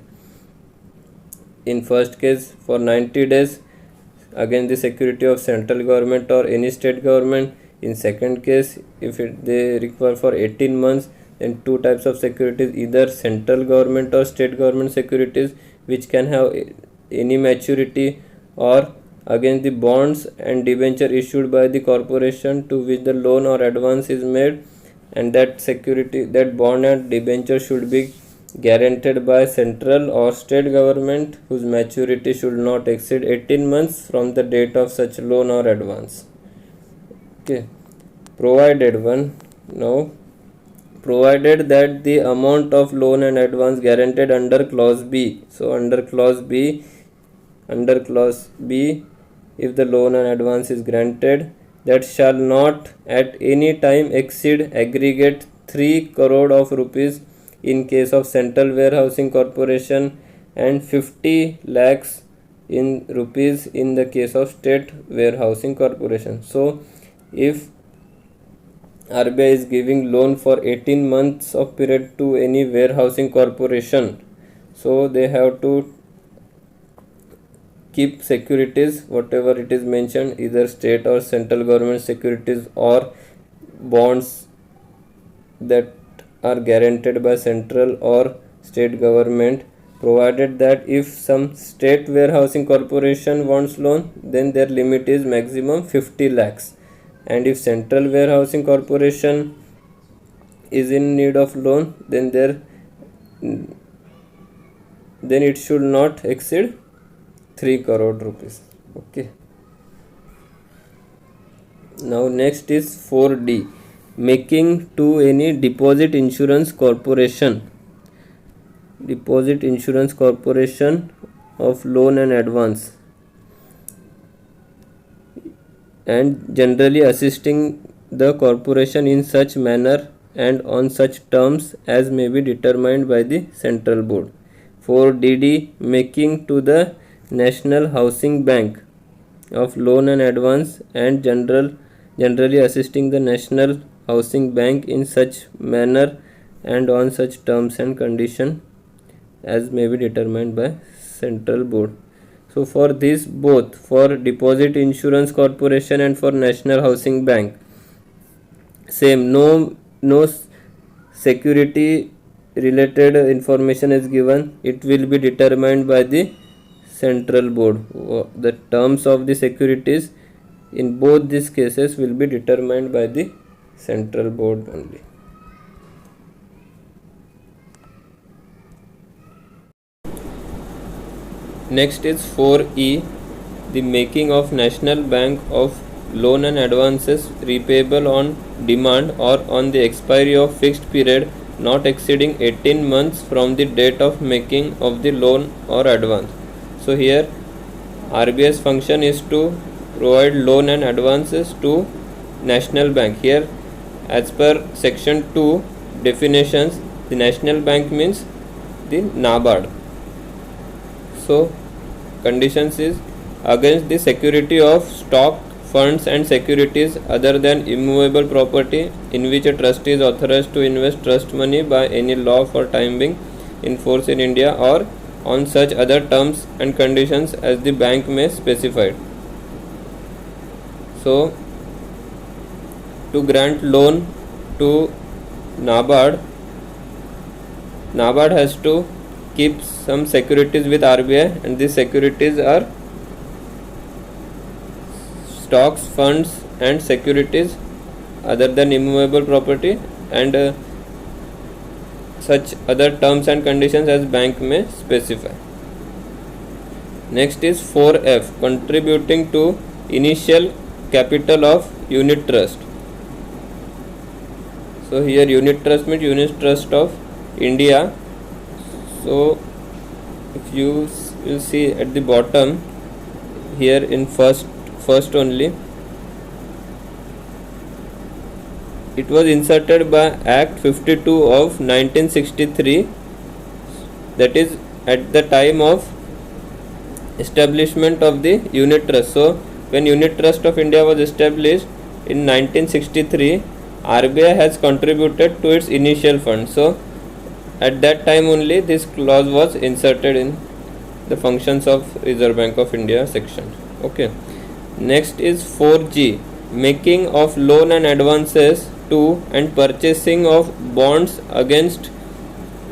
In first case for 90 days against the security of central government or any state government. In second case, if they require for 18 months, then two types of securities, either central government or state government securities which can have any maturity, or against the bonds and debenture issued by the corporation to which the loan or advance is made, and that bond and debenture should be guaranteed by central or state government whose maturity should not exceed 18 months from the date of such loan or advance. Okay, provided that the amount of loan and advance guaranteed under clause B. So under clause B, if the loan and advance is granted, that shall not at any time exceed aggregate 3 crore of rupees in case of Central Warehousing Corporation and 50 lakhs in rupees in the case of State Warehousing Corporation. So if RBI is giving loan for 18 months of period to any warehousing corporation, so they have to keep securities, whatever it is mentioned, either state or central government securities or bonds that are guaranteed by central or state government, provided that if some state warehousing corporation wants loan, then their limit is maximum 50 lakhs, and if central warehousing corporation is in need of loan, then it should not exceed 3 crore rupees. Okay. Now next is 4D, making to any deposit insurance corporation of loan and advance, and generally assisting the corporation in such manner and on such terms as may be determined by the central board. 4DD, making to the National Housing Bank of loan and advance and generally assisting the National Housing Bank in such manner and on such terms and condition as may be determined by central board. So for this, both for Deposit Insurance Corporation and for National Housing Bank, same, no security related information is given. It will be determined by the central board. The terms of the securities in both these cases will be determined by the central board only. Next is 4E, the making of National Bank of loan and advances repayable on demand or on the expiry of fixed period not exceeding 18 months from the date of making of the loan or advance. So here RBI's function is to provide loan and advances to National Bank. Here as per section 2 definitions, the National Bank means the NABARD. So conditions is against the security of stock, funds and securities other than immovable property in which a trustee is authorized to invest trust money by any law for time being in force in India, or on such other terms and conditions as the bank may specify. So to grant loan to NABARD has to keep some securities with RBI, and these securities are stocks, funds and securities other than immovable property, and such other terms and conditions as bank may specify. Next is 4F, contributing to initial capital of unit trust. So here unit trust means unit trust of India. So if you will see at the bottom here in first only, it was inserted by Act 52 of 1963, that is at the time of establishment of the unit trust. So when unit trust of India was established in 1963, RBI has contributed to its initial fund. So at that time only this clause was inserted in the functions of Reserve Bank of India section. Okay, next is 4G, making of loan and advances to and purchasing of bonds against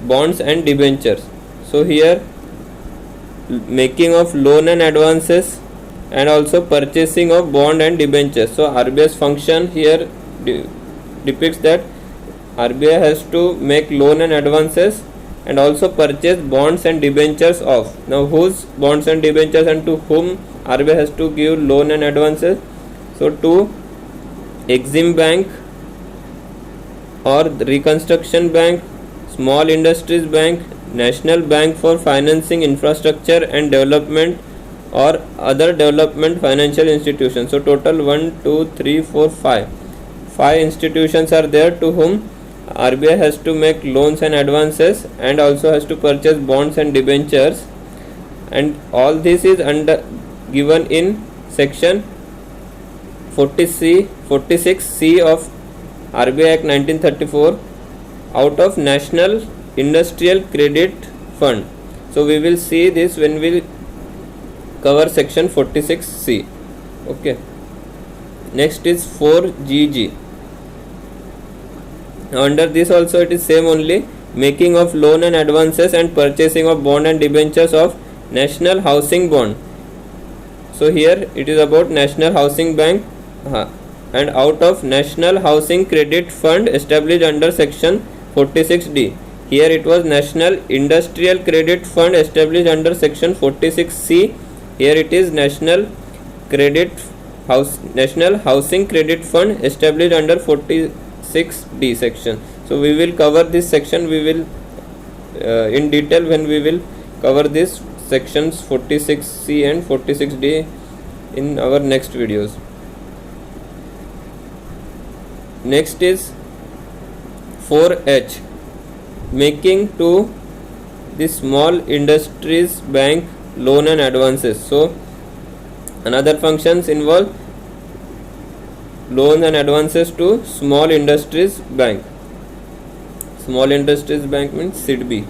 bonds and debentures. So here making of loan and advances and also purchasing of bond and debentures. So RBI's function here depicts that RBI has to make loan and advances and also purchase bonds and debentures of. Now whose bonds and debentures and to whom RBI has to give loan and advances? So to Exim Bank or Reconstruction Bank, Small Industries Bank, National Bank for Financing Infrastructure and Development or other development financial institutions. So total 1, 2, 3, 4, 5. 5 institutions are there to whom RBI has to make loans and advances and also has to purchase bonds and debentures, and all this is given in section 46C of RBI Act 1934 out of National Industrial Credit Fund. So we will see this when we cover section 46C. Okay, next is 4GG. Now under this also it is same only, making of loan and advances and purchasing of bond and debentures of National Housing Bond. So here it is about National Housing Bank and out of National Housing Credit Fund established under section 46D. Here it was National Industrial Credit Fund established under section 46C. Here it is National Housing Credit Fund established under 46D section. So we will cover this section, we will in detail when we will cover this sections 46C and 46D in our next videos. Next is 4H, making to the Small Industries Bank loan and advances. So another functions involve loan and advances to Small Industries Bank. Small Industries Bank means SIDB.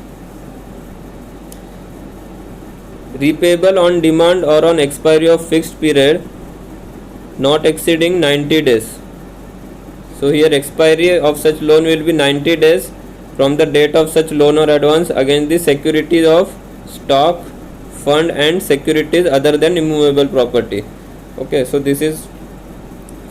Repayable on demand or on expiry of fixed period not exceeding 90 days. So here expiry of such loan will be 90 days from the date of such loan or advance against the securities of stock, fund and securities other than immovable property. Okay, so this is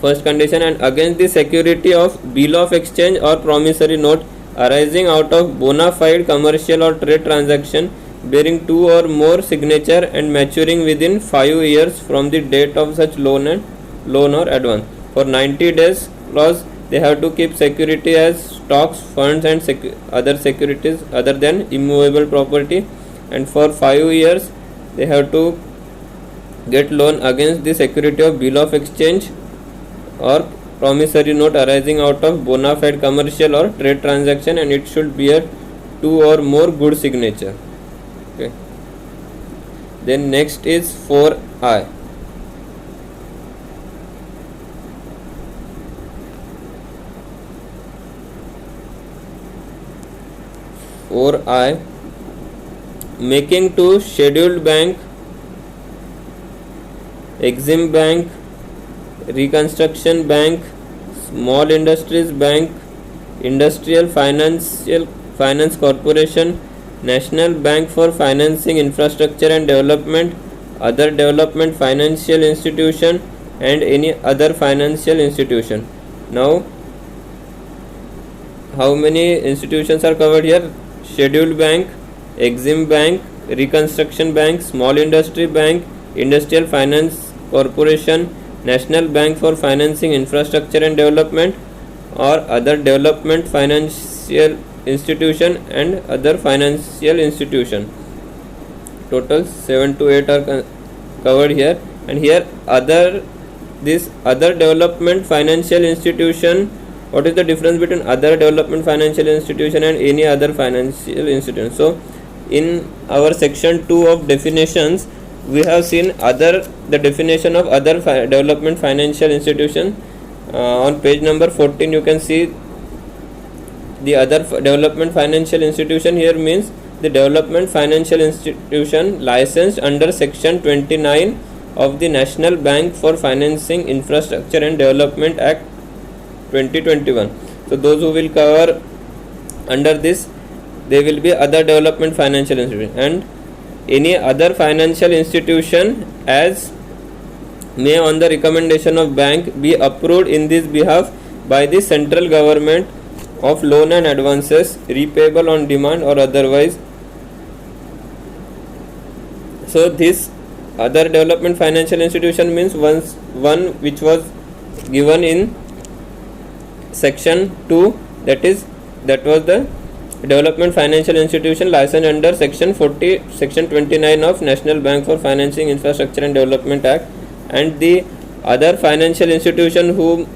first condition, and against the security of bill of exchange or promissory note arising out of bona fide commercial or trade transaction bearing 2 or more signature and maturing within 5 years from the date of such loan or advance. For 90 days clause, they have to keep security as stocks, funds and other securities other than immovable property, and for 5 years they have to get loan against the security of bill of exchange or promissory note arising out of bona fide commercial or trade transaction, and it should bear 2 or more good signature. Okay. Then next is 4I. 4I, making to scheduled bank, Exim Bank, Reconstruction Bank, Small Industries Bank, Industrial Finance Corporation, National Bank for Financing Infrastructure and Development, other development financial institution and any other financial institution. Now how many institutions are covered here? Scheduled Bank, Exim Bank, Reconstruction Bank, Small Industry Bank, Industrial Finance Corporation, National Bank for Financing Infrastructure and Development, or other development financial institution and other financial institution. Total 7 to 8 are covered here. And here this other development financial institution, what is the difference between other development financial institution and any other financial institution? So in our section 2 of definitions, we have seen the definition of other development financial institution. On page number 14 you can see the other development financial institution. Here means the development financial institution licensed under section 29 of the National Bank for Financing Infrastructure and Development Act 2021. So those who will cover under this, they will be other development financial institution. And any other financial institution as may on the recommendation of bank be approved in this behalf by the central government of loan and advances repayable on demand or otherwise. So this other development financial institution means one which was given in section 2, that was the development financial institution licensed under section 29 of National Bank for Financing Infrastructure and Development Act. And the other financial institution who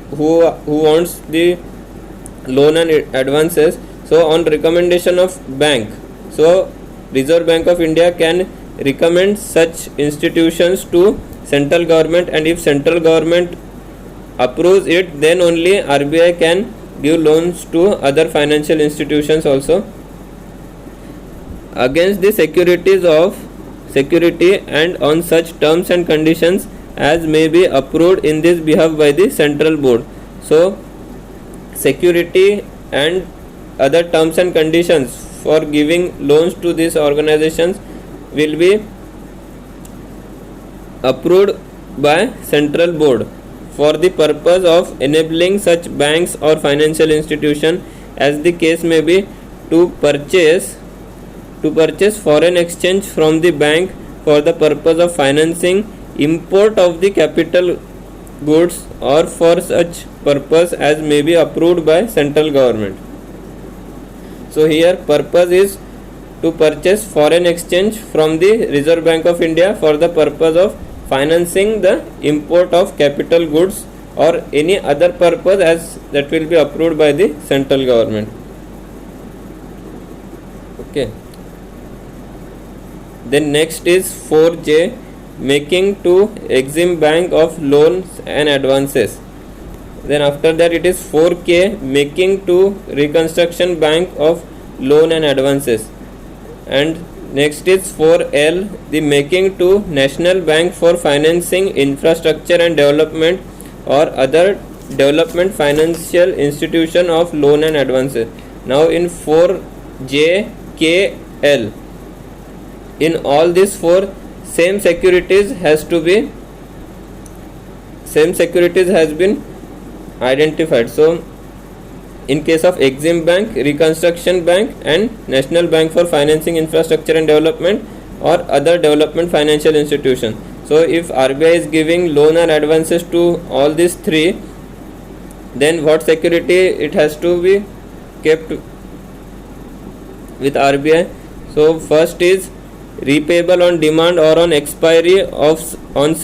wants the loan and advances, so on recommendation of bank, so Reserve Bank of India can recommend such institutions to central government, and if central government approves it, then only RBI can give loans to other financial institutions also against the security and on such terms and conditions as may be approved in this behalf by the central board. So security and other terms and conditions for giving loans to these organizations will be approved by central board for the purpose of enabling such banks or financial institution, as the case may be, to purchase foreign exchange from the bank for the purpose of financing import of the capital goods or for such purpose as may be approved by central government. So here purpose is to purchase foreign exchange from the Reserve Bank of India for the purpose of financing the import of capital goods or any other purpose as that will be approved by the central government. Okay. Then next is 4J, making to Exim Bank of loans and advances. Then after that it is 4K, making to Reconstruction Bank of loan and advances. And next is 4L, the making to National Bank for Financing Infrastructure and Development or other development financial institution of loan and advances. Now in 4JKL, in all these four, same securities has been identified. So in case of Exim Bank, Reconstruction Bank and National Bank for Financing Infrastructure and Development or other development financial institution. So if RBI is giving loan or advances to all these three, then what security it has to be kept with RBI? So first is repayable on demand or on expiry of on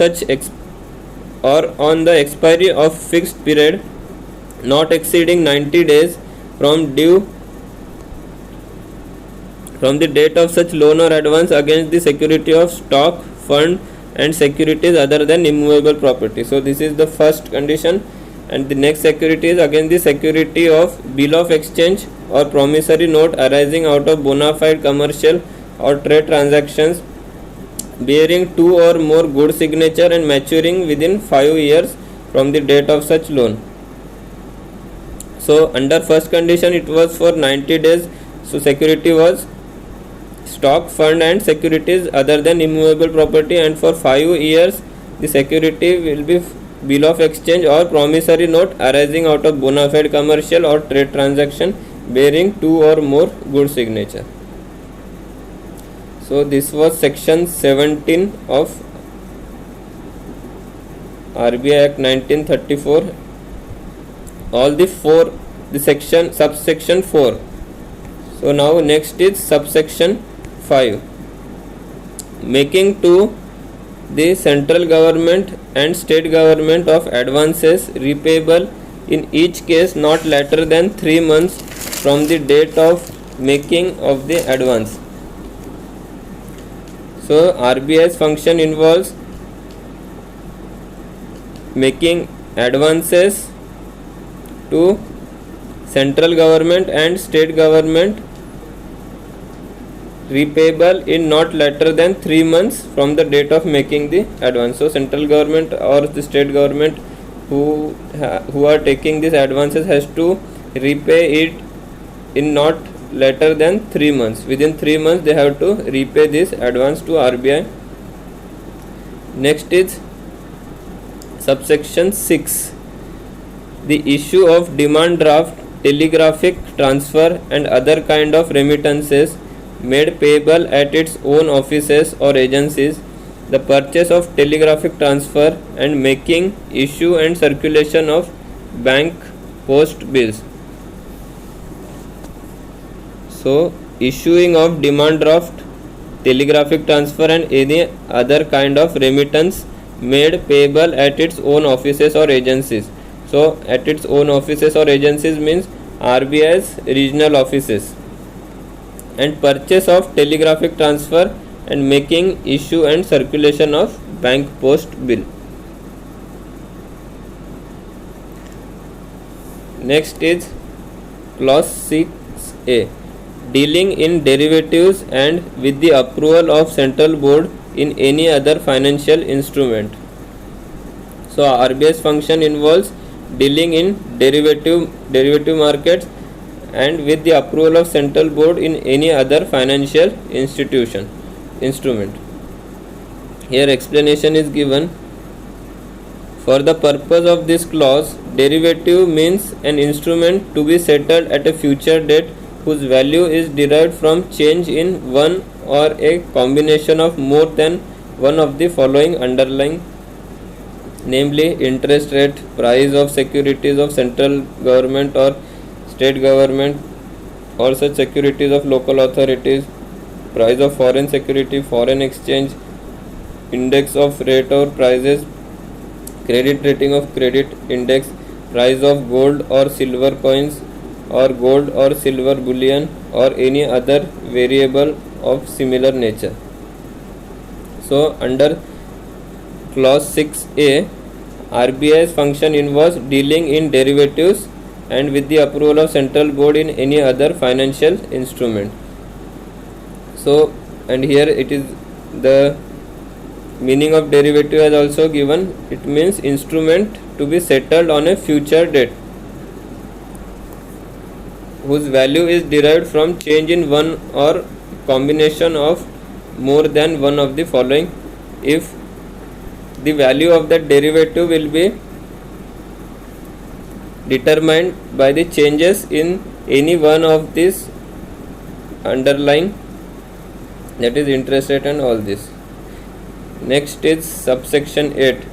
the expiry of fixed period not exceeding 90 days from the date of such loan or advance against the security of stock, fund and securities other than immovable property. So this is the first condition. And the next security is against the security of bill of exchange or promissory note arising out of bona fide commercial or trade transactions bearing two or more good signature and maturing within 5 years from the date of such loan. So under first condition it was for 90 days. So security was stock, fund and securities other than immovable property, and for 5 years the security will be bill of exchange or promissory note arising out of bona fide commercial or trade transaction bearing two or more good signature. So this was section 17 of RBI Act 1934 all the subsection 4. So now next is subsection 5, making to the central government and state government of advances repayable in each case not later than 3 months from the date of making of the advance. So RBI's function involves making advances to central government and state government repayable in not later than 3 months from the date of making the advance. So central government or the state government who are taking these advances has to repay it in not later than 3 months. Within 3 months they have to repay this advance to RBI. Next is subsection 6, the issue of demand draft, telegraphic transfer and other kind of remittances made payable at its own offices or agencies, the purchase of telegraphic transfer and making, issue and circulation of bank post bills. So issuing of demand draft, telegraphic transfer and any other kind of remittance made payable at its own offices or agencies. So at its own offices or agencies means RBI's regional offices. And purchase of telegraphic transfer and making, issue and circulation of bank post bill. Next is clause 6A, dealing in derivatives and with the approval of central board in any other financial instrument. So RBI's function involves dealing in derivative markets and with the approval of central board in any other financial instrument. Here explanation is given. For the purpose of this clause, derivative means an instrument to be settled at a future date whose value is derived from change in one or a combination of more than one of the following underlying, namely interest rate, price of securities of central government or state government or such securities of local authorities, price of foreign security, foreign exchange, index of rate or prices, credit rating of credit index, price of gold or silver coins or gold or silver bullion or any other variable of similar nature. So under clause 6A, RBI's function involves dealing in derivatives and with the approval of central board in any other financial instrument. So and here it is the meaning of derivative as also given. It means instrument to be settled on a future date whose value is derived from change in one or combination of more than one of the following. If the value of that derivative will be determined by the changes in any one of these underlying, that is interest rate and all this. Next is subsection 8,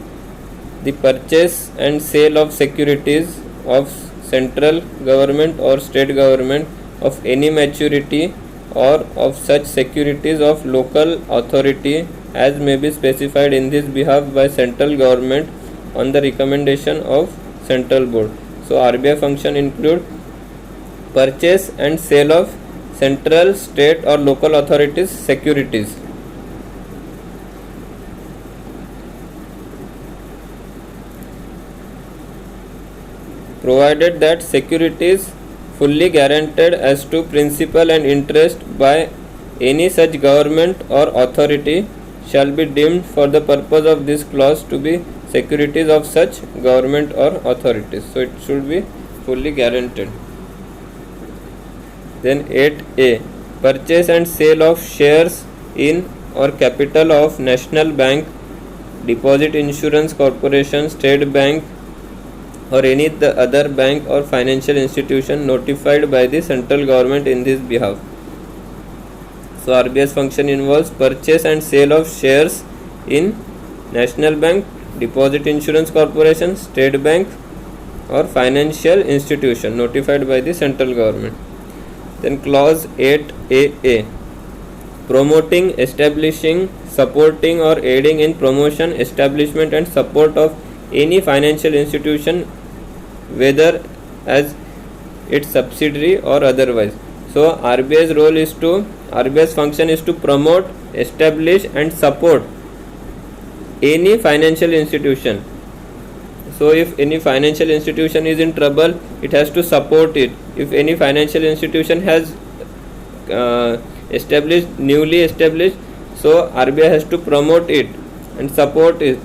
the purchase and sale of securities of central government or state government of any maturity or of such securities of local authority as may be specified in this behalf by central government on the recommendation of central board. So RBI function include purchase and sale of central, state or local authorities securities. Provided that securities fully guaranteed as to principal and interest by any such government or authority shall be deemed for the purpose of this clause to be securities of such government or authorities. So it should be fully guaranteed. Then 8A, purchase and sale of shares in or capital of National Bank, Deposit Insurance Corporation, State Bank or any other bank or financial institution notified by the central government in this behalf. So RBI's function involves purchase and sale of shares in National Bank, Deposit Insurance Corporation, State Bank or financial institution notified by the central government. Then clause 8AA, promoting, establishing, supporting or aiding in promotion, establishment and support of any financial institution, whether as its subsidiary or otherwise. So RBI's function is to promote, establish and support any financial institution. So if any financial institution is in trouble, it has to support it. If any financial institution has newly established, so RBI has to promote it and support it,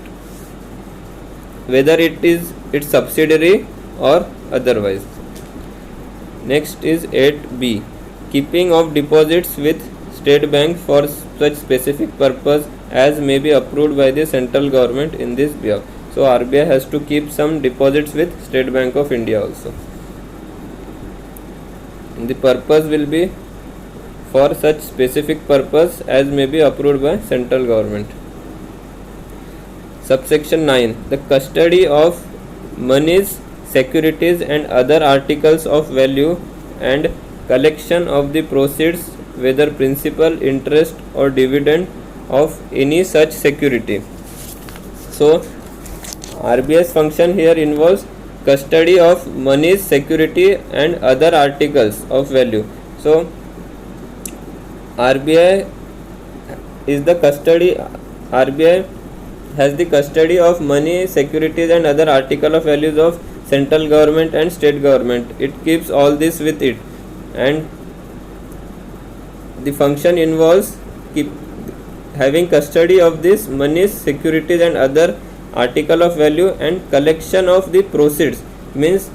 whether it is its subsidiary or otherwise. Next is 8B, keeping of deposits with State Bank for such specific purpose as may be approved by the central government in this behalf. So RBI has to keep some deposits with State Bank of India also. And the purpose will be for such specific purpose as may be approved by central government. Subsection 9. The custody of monies, securities and other articles of value and collection of the proceeds, whether principal, interest or dividend of any such security. So RBI's function here involves custody of monies, security and other articles of value. So RBI has the custody of money, securities and other article of values of central government and state government. It keeps all this with it, and the function involves having custody of this monies, securities and other article of value and collection of the proceeds, means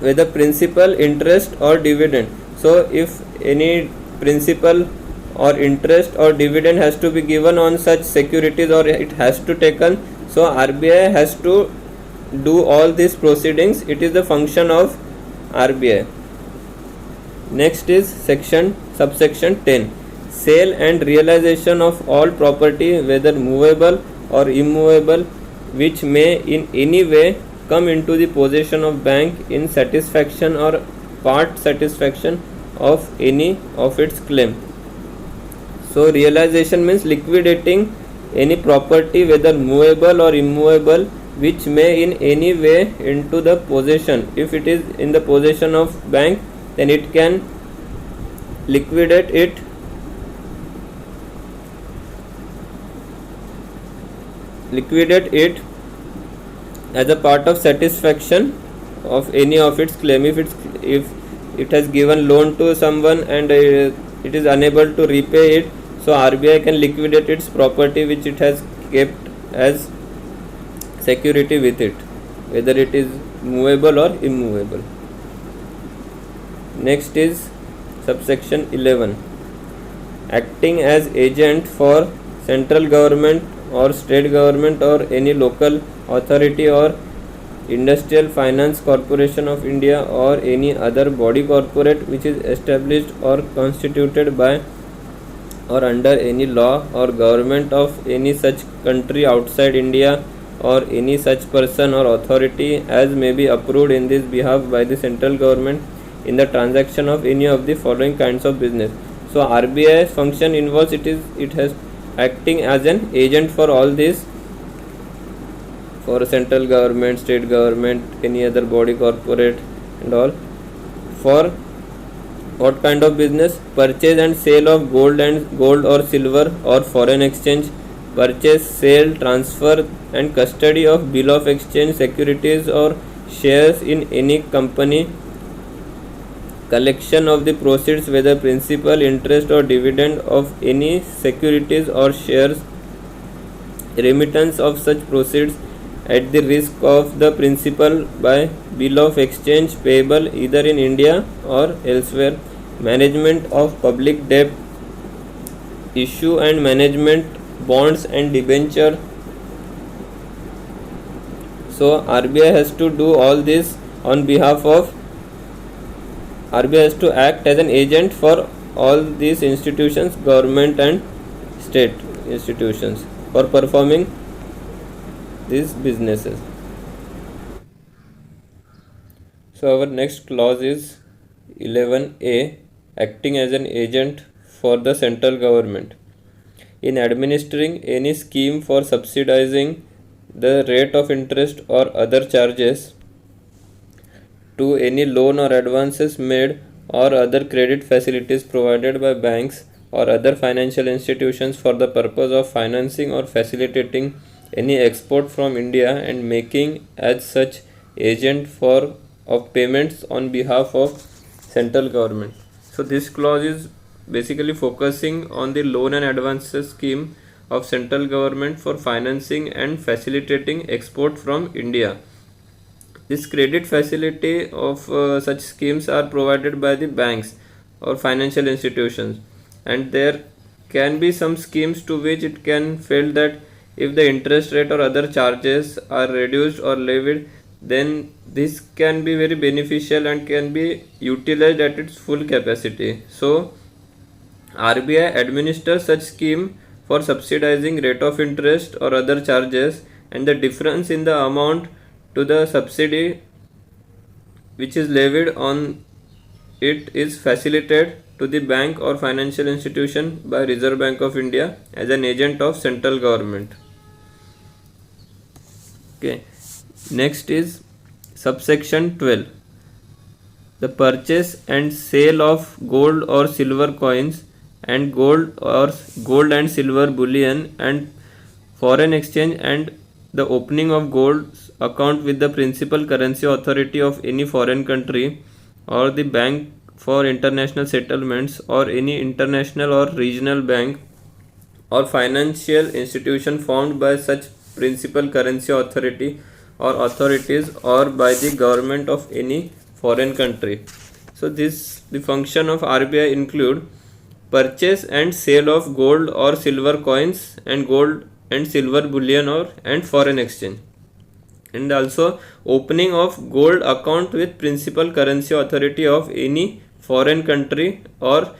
whether principal, interest or dividend. So if any principal or interest or dividend has to be given on such securities or it has to taken, so RBI has to do all these proceedings. It is the function of RBI. Next is subsection 10, sale and realization of all property, whether movable or immovable, which may in any way come into the possession of bank in satisfaction or part satisfaction of any of its claim. So realization means liquidating any property, whether movable or immovable, which may in any way into the possession. If it is in the possession of bank, then it can liquidate it as a part of satisfaction of any of its claim. If it has given loan to someone and it is unable to repay it, so RBI can liquidate its property which it has kept as security with it, whether it is movable or immovable. Next is subsection 11, acting as agent for central government or state government or any local authority or Industrial Finance Corporation of India or any other body corporate which is established or constituted by or under any law or government of any such country outside India, or any such person or authority as may be approved in this behalf by the central government in the transaction of any of the following kinds of business. So RBI's function involves it has acting as an agent for all these, for central government, state government, any other body corporate and all. For what kind of business? Purchase and sale of gold or silver or foreign exchange, purchase, sale, transfer and custody of bill of exchange, securities or shares in any company, collection of the proceeds, whether principal, interest or dividend of any securities or shares, remittance of such proceeds at the risk of the principal by bill of exchange payable either in India or elsewhere, management of public debt, issue and management bonds and debenture. So RBI has to do all this on behalf of, RBI has to act as an agent for all these institutions, government and state institutions, for performing these businesses. So our next clause is 11A, acting as an agent for the central government. In administering any scheme for subsidizing the rate of interest or other charges to any loan or advances made or other credit facilities provided by banks or other financial institutions for the purpose of financing or facilitating any export from India and making as such agent for of payments on behalf of central government. So this clause is basically focusing on the loan and advances scheme of central government for financing and facilitating export from India. This credit facility of such schemes are provided by the banks or financial institutions, and there can be some schemes to which it can feel that if the interest rate or other charges are reduced or levied, then this can be very beneficial and can be utilized at its full capacity. So RBI administers such scheme for subsidizing rate of interest or other charges, and the difference in the amount to the subsidy which is levied on it is facilitated to the bank or financial institution by Reserve Bank of India as an agent of central government. Okay. Next is subsection 12. The purchase and sale of gold or silver coins and gold and silver bullion and foreign exchange and the opening of gold account with the principal currency authority of any foreign country or the bank for international settlements or any international or regional bank or financial institution formed by such principal currency authority or authorities or by the government of any foreign country. So the function of RBI include purchase and sale of gold or silver coins and gold and silver bullion and foreign exchange, and also opening of gold account with principal currency authority of any foreign country or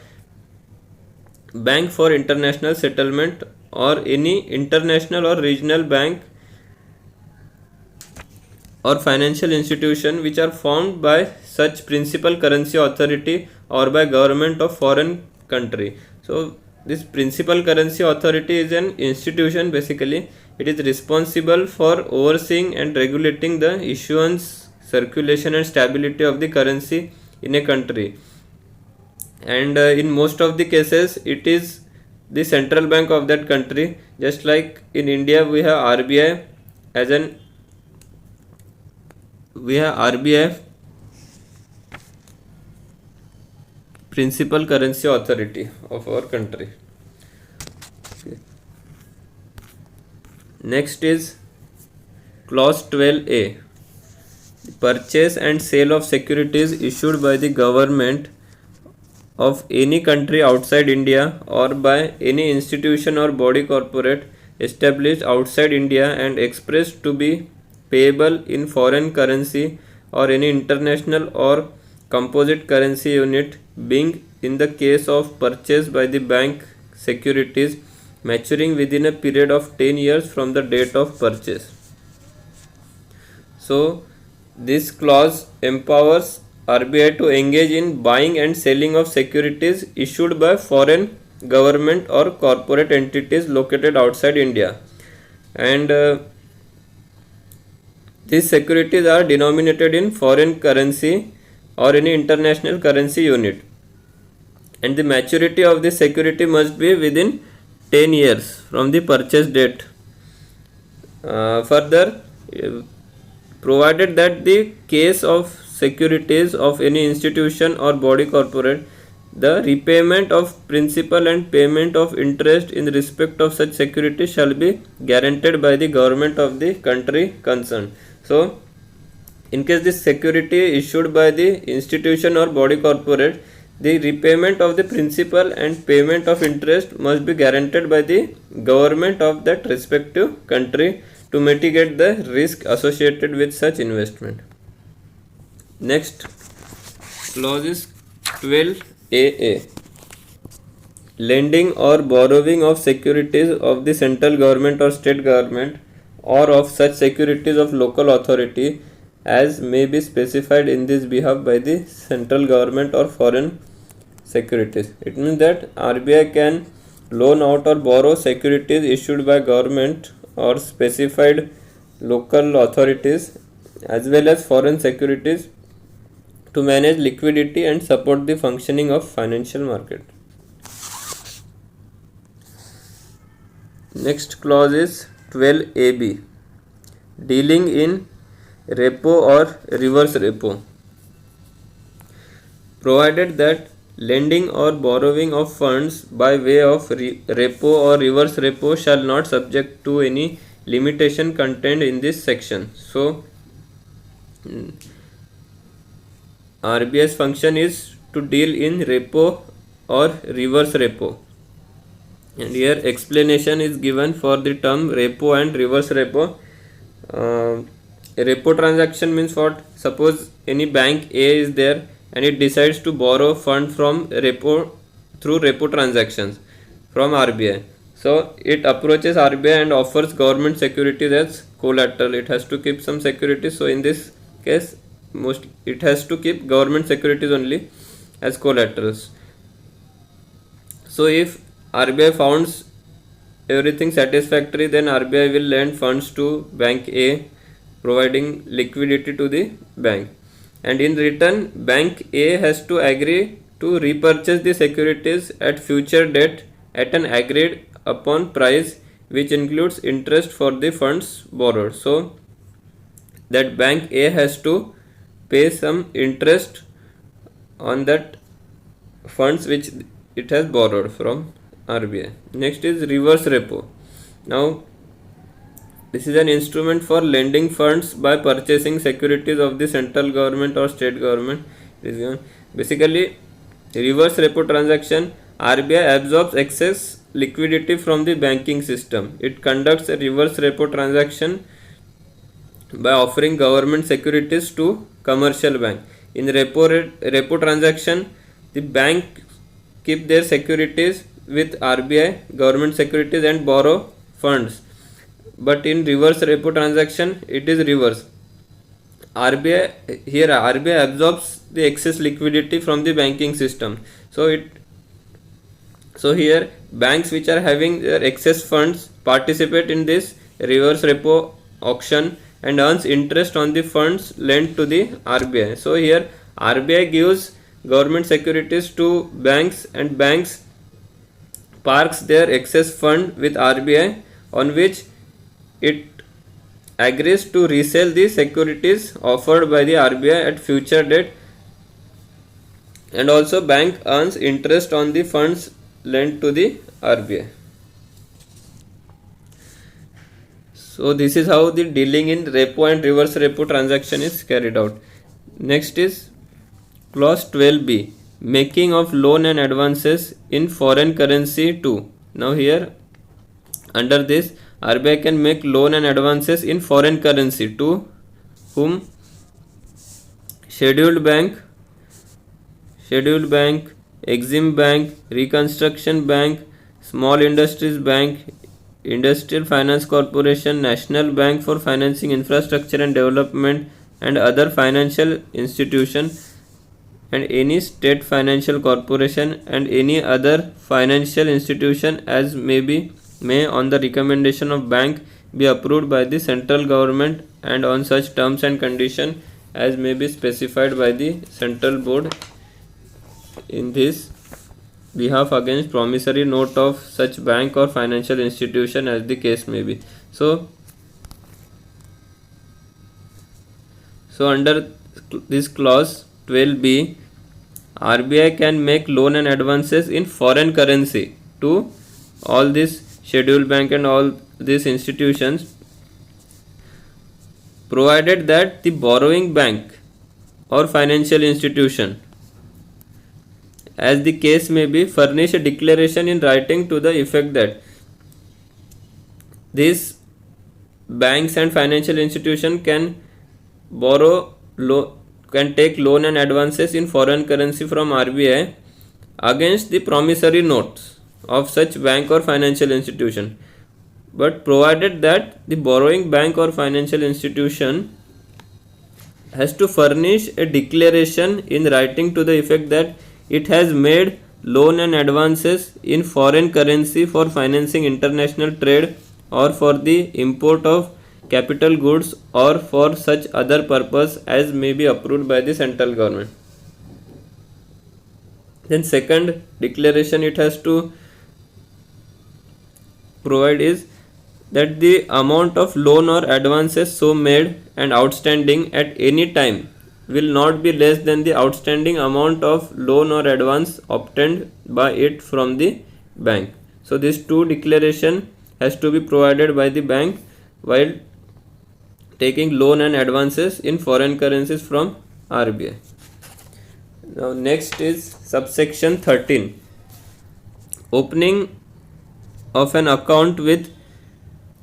bank for international settlement or any international or regional bank or financial institution which are formed by such principal currency authority or by government of foreign country. So this principal currency authority is an institution. Basically it is responsible for overseeing and regulating the issuance, circulation and stability of the currency in a country, and in most of the cases it is the central bank of that country. Just like in India we have RBI principal currency authority of our country. Okay. Next is clause 12A. Purchase and sale of securities issued by the government of any country outside India or by any institution or body corporate established outside India and expressed to be payable in foreign currency or any international or composite currency unit, being in the case of purchase by the bank securities maturing within a period of 10 years from the date of purchase. So this clause empowers RBI to engage in buying and selling of securities issued by foreign government or corporate entities located outside India, and these securities are denominated in foreign currency or any international currency unit, and the maturity of the security must be within 10 years from the purchase date. Further, provided that the case of securities of any institution or body corporate, the repayment of principal and payment of interest in respect of such security shall be guaranteed by the government of the country concerned. So in case this security issued by the institution or body corporate, the repayment of the principal and payment of interest must be guaranteed by the government of that respective country to mitigate the risk associated with such investment. Next clause is 12AA. Lending or borrowing of securities of the central government or state government or of such securities of local authority as may be specified in this behalf by the central government or foreign securities. It means that RBI can loan out or borrow securities issued by government or specified local authorities as well as foreign securities to manage liquidity and support the functioning of financial market. Next clause is 12AB, dealing in repo or reverse repo. Provided that lending or borrowing of funds by way of repo or reverse repo shall not subject to any limitation contained in this section. So RBI's function is to deal in repo or reverse repo, and here explanation is given for the term repo and reverse repo. Repo transaction means what? Suppose any bank A is there and it decides to borrow fund from repo through repo transactions from RBI. So it approaches RBI and offers government securities as collateral. It has to keep some securities. So in this case, it has to keep government securities only as collaterals. So if RBI founds everything satisfactory, then RBI will lend funds to bank A, providing liquidity to the bank, and in return bank A has to agree to repurchase the securities at future date at an agreed upon price, which includes interest for the funds borrowed. So that bank A has to pay some interest on that funds which it has borrowed from RBI. Next is reverse repo. Now this is an instrument for lending funds by purchasing securities of the central government or state government. Basically, reverse repo transaction, RBI absorbs excess liquidity from the banking system. It conducts a reverse repo transaction by offering government securities to commercial bank. In repo transaction, the bank keep their securities with RBI, government securities, and borrow funds. But in reverse repo transaction, it is reverse. RBI absorbs the excess liquidity from the banking system. So here banks which are having their excess funds participate in this reverse repo auction and earns interest on the funds lent to the RBI. So here RBI gives government securities to banks and banks parks their excess fund with RBI, on which it agrees to resell the securities offered by the RBI at future date, and also bank earns interest on the funds lent to the RBI. So this is how the dealing in repo and reverse repo transaction is carried out. Next is clause 12B, making of loan and advances in foreign currency too. Now here under this, RBI can make loan and advances in foreign currency to whom? Scheduled bank, Exim Bank, Reconstruction Bank, Small Industries Bank, Industrial Finance Corporation, National Bank for Financing Infrastructure and Development, and other financial institution, and any state financial corporation and any other financial institution as may on the recommendation of bank be approved by the central government and on such terms and condition as may be specified by the central board in this behalf against promissory note of such bank or financial institution as the case may be. So under this clause 12B, RBI can make loan and advances in foreign currency to all these scheduled bank and all these institutions, provided that the borrowing bank or financial institution, as the case may be, furnish a declaration in writing to the effect that these banks and financial institution can take loan and advances in foreign currency from RBI against the promissory notes of such bank or financial institution, but provided that the borrowing bank or financial institution has to furnish a declaration in writing to the effect that it has made loan and advances in foreign currency for financing international trade or for the import of capital goods or for such other purpose as may be approved by the central government. Then second declaration it has to provide is that the amount of loan or advances so made and outstanding at any time will not be less than the outstanding amount of loan or advance obtained by it from the bank. So these two declaration has to be provided by the bank while taking loan and advances in foreign currencies from RBI. Now next is subsection 13, opening of an account with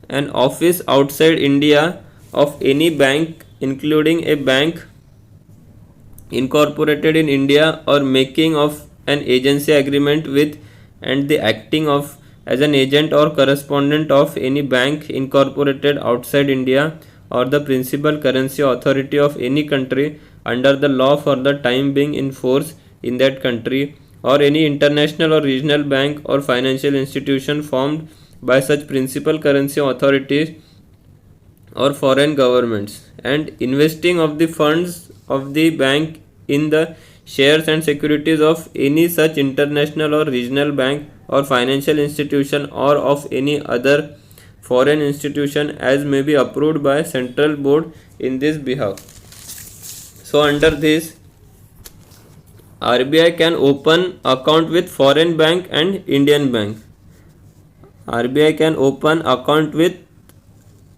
an office outside India of any bank, including a bank incorporated in India, or making of an agency agreement with and the acting of as an agent or correspondent of any bank incorporated outside India or the principal currency authority of any country under the law for the time being in force in that country, or any international or regional bank or financial institution formed by such principal currency authorities or foreign governments, and investing of the funds of the bank in the shares and securities of any such international or regional bank or financial institution or of any other foreign institution as may be approved by central board in this behalf. So under this, RBI can open account with foreign bank and Indian bank. RBI can open account with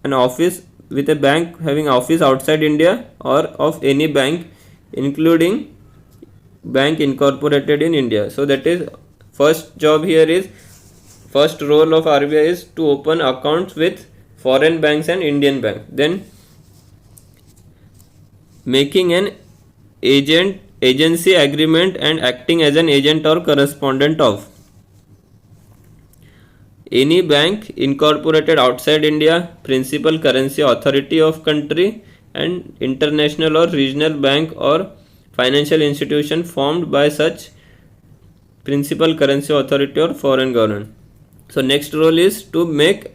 an office with a bank having office outside India or of any bank, including bank incorporated in India. So that is first job here is, first role of RBI is to open accounts with foreign banks and Indian bank. Then making an agency agreement and acting as an agent or correspondent of any bank incorporated outside India, principal currency authority of country, and international or regional bank or financial institution formed by such principal currency authority or foreign government. So next role is to make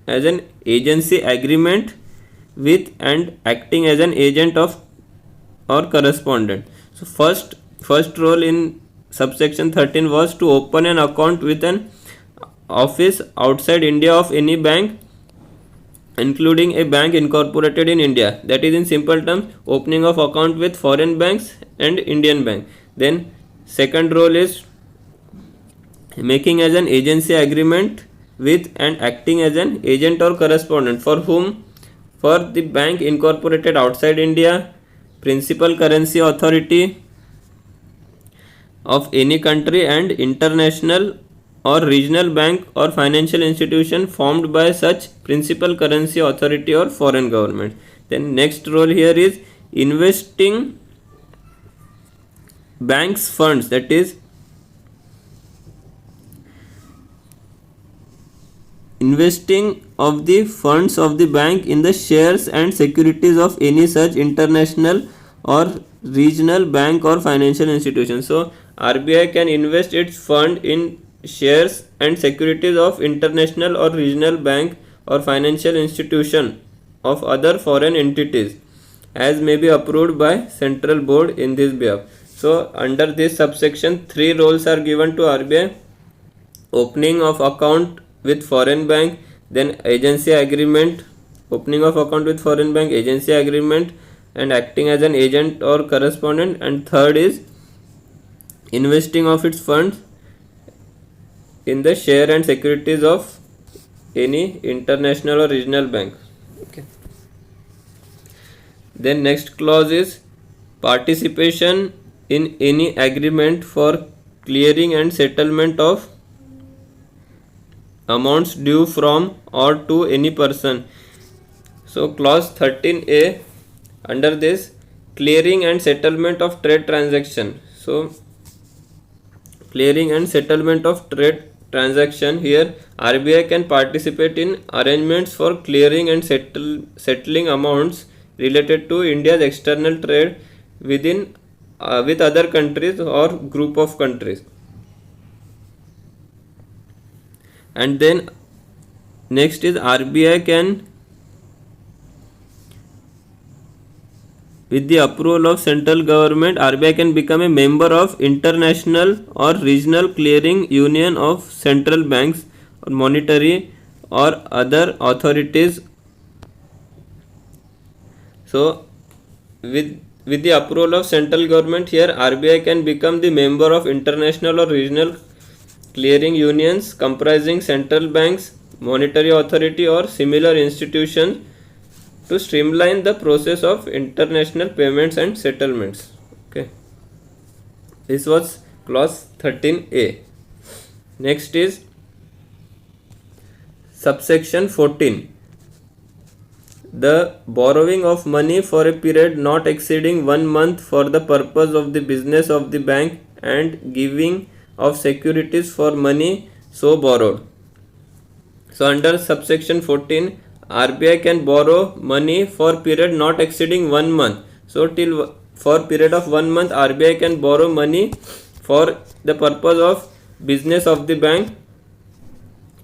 as an agency agreement with and acting as an agent of or correspondent. So first role in subsection 13 was to open an account with an office outside India of any bank, including a bank incorporated in India. That is in simple terms opening of account with foreign banks and Indian bank. Then second role is making as an agency agreement with and acting as an agent or correspondent for whom? For the bank incorporated outside India, principal currency authority of any country, and international or regional bank or financial institution formed by such principal currency authority or foreign government. Then next role here is investing bank's funds, that is investing of the funds of the bank in the shares and securities of any such international or regional bank or financial institution. So RBI can invest its fund in shares and securities of international or regional bank or financial institution of other foreign entities as may be approved by central board in this behalf. So under this subsection 3 roles are given to RBI: opening of account with foreign bank, then agency agreement, opening of account with foreign bank, agency agreement, and acting as an agent or correspondent, and third is investing of its funds in the share and securities of any international or regional bank. Okay. Then next clause is participation in any agreement for clearing and settlement of amounts due from or to any person. So clause 13A, under this, clearing and settlement of trade transaction. So clearing and settlement of trade transaction, here RBI can participate in arrangements for clearing and settling amounts related to India's external trade within with other countries or group of countries. And then next is RBI can, with the approval of central government, RBI can become a member of international or regional clearing union of central banks or monetary or other authorities. So with the approval of central government, here RBI can become the member of international or regional clearing unions comprising central banks, monetary authority or similar institutions to streamline the process of international payments and settlements. Okay, this was clause 13a. Next is subsection 14. The borrowing of money for a period not exceeding 1 month for the purpose of the business of the bank and giving of securities for money so borrowed. So under subsection 14, RBI can borrow money for period not exceeding 1 month. So for period of 1 month, RBI can borrow money for the purpose of business of the bank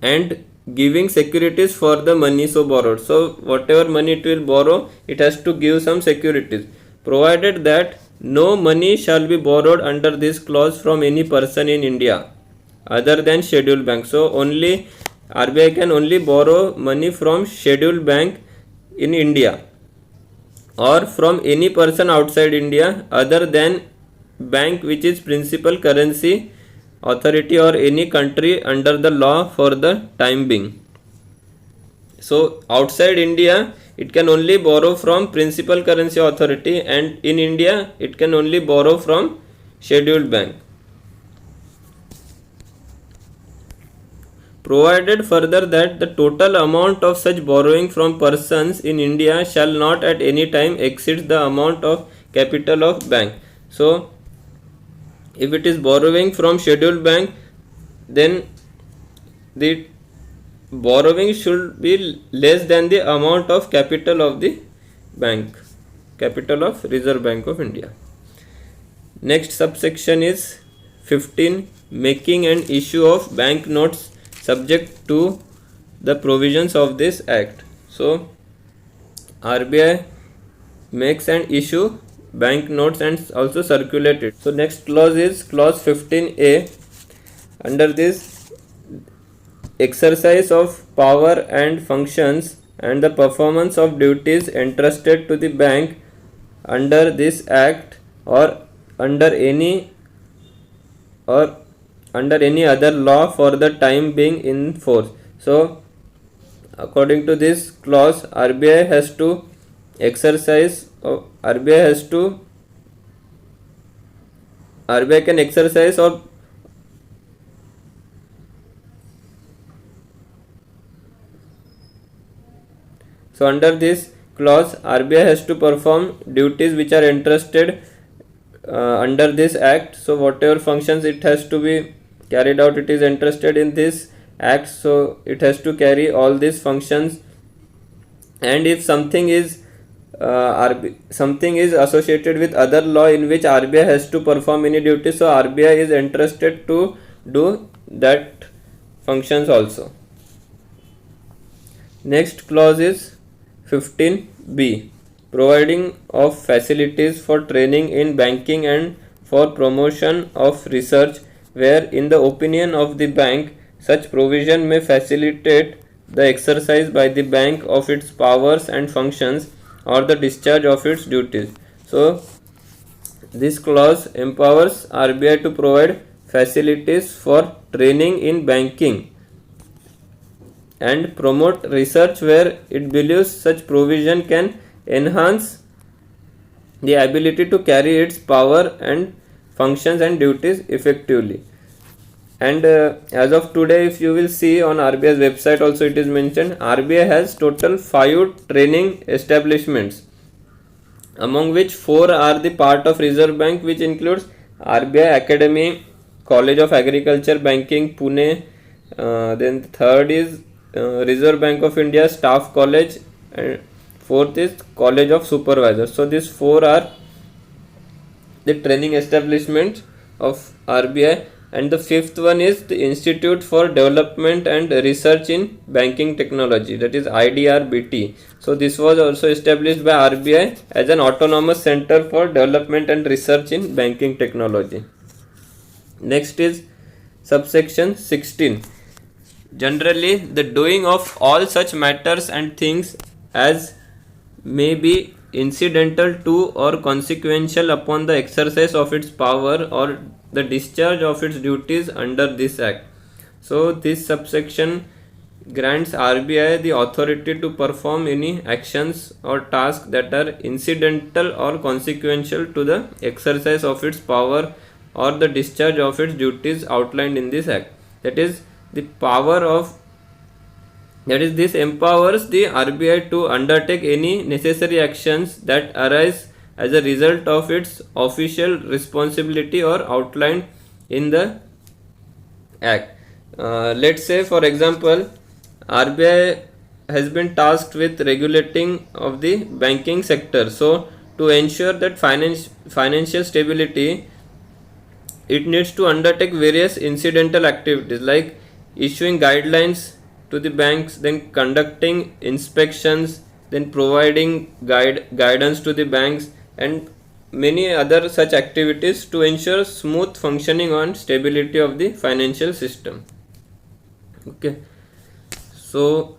and giving securities for the money so borrowed. So whatever money it will borrow, it has to give some securities, provided that no money shall be borrowed under this clause from any person in India other than scheduled bank. So only RBI can only borrow money from scheduled bank in India or from any person outside India other than bank which is principal currency authority or any country under the law for the time being. So outside India it can only borrow from principal currency authority, and in India it can only borrow from scheduled bank. Provided further that the total amount of such borrowing from persons in India shall not at any time exceed the amount of capital of bank. So if it is borrowing from scheduled bank, then the borrowing should be less than the amount of capital of the bank, capital of Reserve Bank of India. Next subsection is 15, making and issue of bank notes subject to the provisions of this act. So RBI makes and issue bank notes and also circulate it. So next clause is clause 15a. Under this, exercise of power and functions and the performance of duties entrusted to the bank under this act or under any other law for the time being in force. So according to this clause, RBI has to exercise RBI can exercise or so under this clause, RBI has to perform duties which are entrusted under this act. So whatever functions it has to be carried out, it is entrusted in this act, so it has to carry all these functions. And if something is associated with other law in which RBI has to perform any duty, so RBI is entrusted to do that functions also. Next clause is 15b, providing of facilities for training in banking and for promotion of research, where in the opinion of the bank such provision may facilitate the exercise by the bank of its powers and functions or the discharge of its duties. So this clause empowers RBI to provide facilities for training in banking and promote research where it believes such provision can enhance the ability to carry its power and functions and duties effectively. And as of today, if you will see on RBI's website also, it is mentioned RBI has total 5 training establishments, among which 4 are the part of Reserve Bank, which includes RBI Academy, College of Agriculture Banking, Pune. Then third is Reserve Bank of India Staff College, and fourth is College of Supervisors. So these four are the training establishment of RBI, and the fifth one is the Institute for Development and Research in Banking Technology, that is IDRBT. So this was also established by RBI as an autonomous center for development and research in banking technology. Next is subsection 16. Generally, the doing of all such matters and things as may be incidental to or consequential upon the exercise of its power or the discharge of its duties under this act. So this subsection grants RBI the authority to perform any actions or tasks that are incidental or consequential to the exercise of its power or the discharge of its duties outlined in this act. That is, this empowers the RBI to undertake any necessary actions that arise as a result of its official responsibility or outlined in the act. Let's say, for example, RBI has been tasked with regulating of the banking sector. So to ensure that financial stability, it needs to undertake various incidental activities like issuing guidelines to the banks, then conducting inspections, then providing guidance to the banks, and many other such activities to ensure smooth functioning and stability of the financial system. Okay, so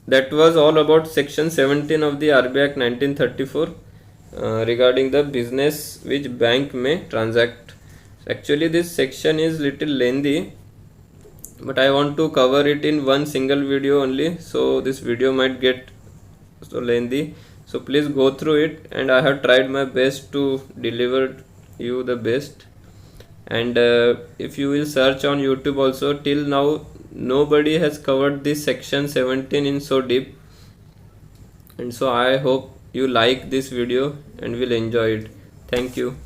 that was all about section 17 of the RBI Act 1934 regarding the business which bank may transact. Actually this section is little lengthy, but I want to cover it in one single video only, so this video might get so lengthy, so please go through it, and I have tried my best to deliver you the best. And if you will search on YouTube also, till now nobody has covered this section 17 in so deep, and so I hope you like this video and will enjoy it. Thank you.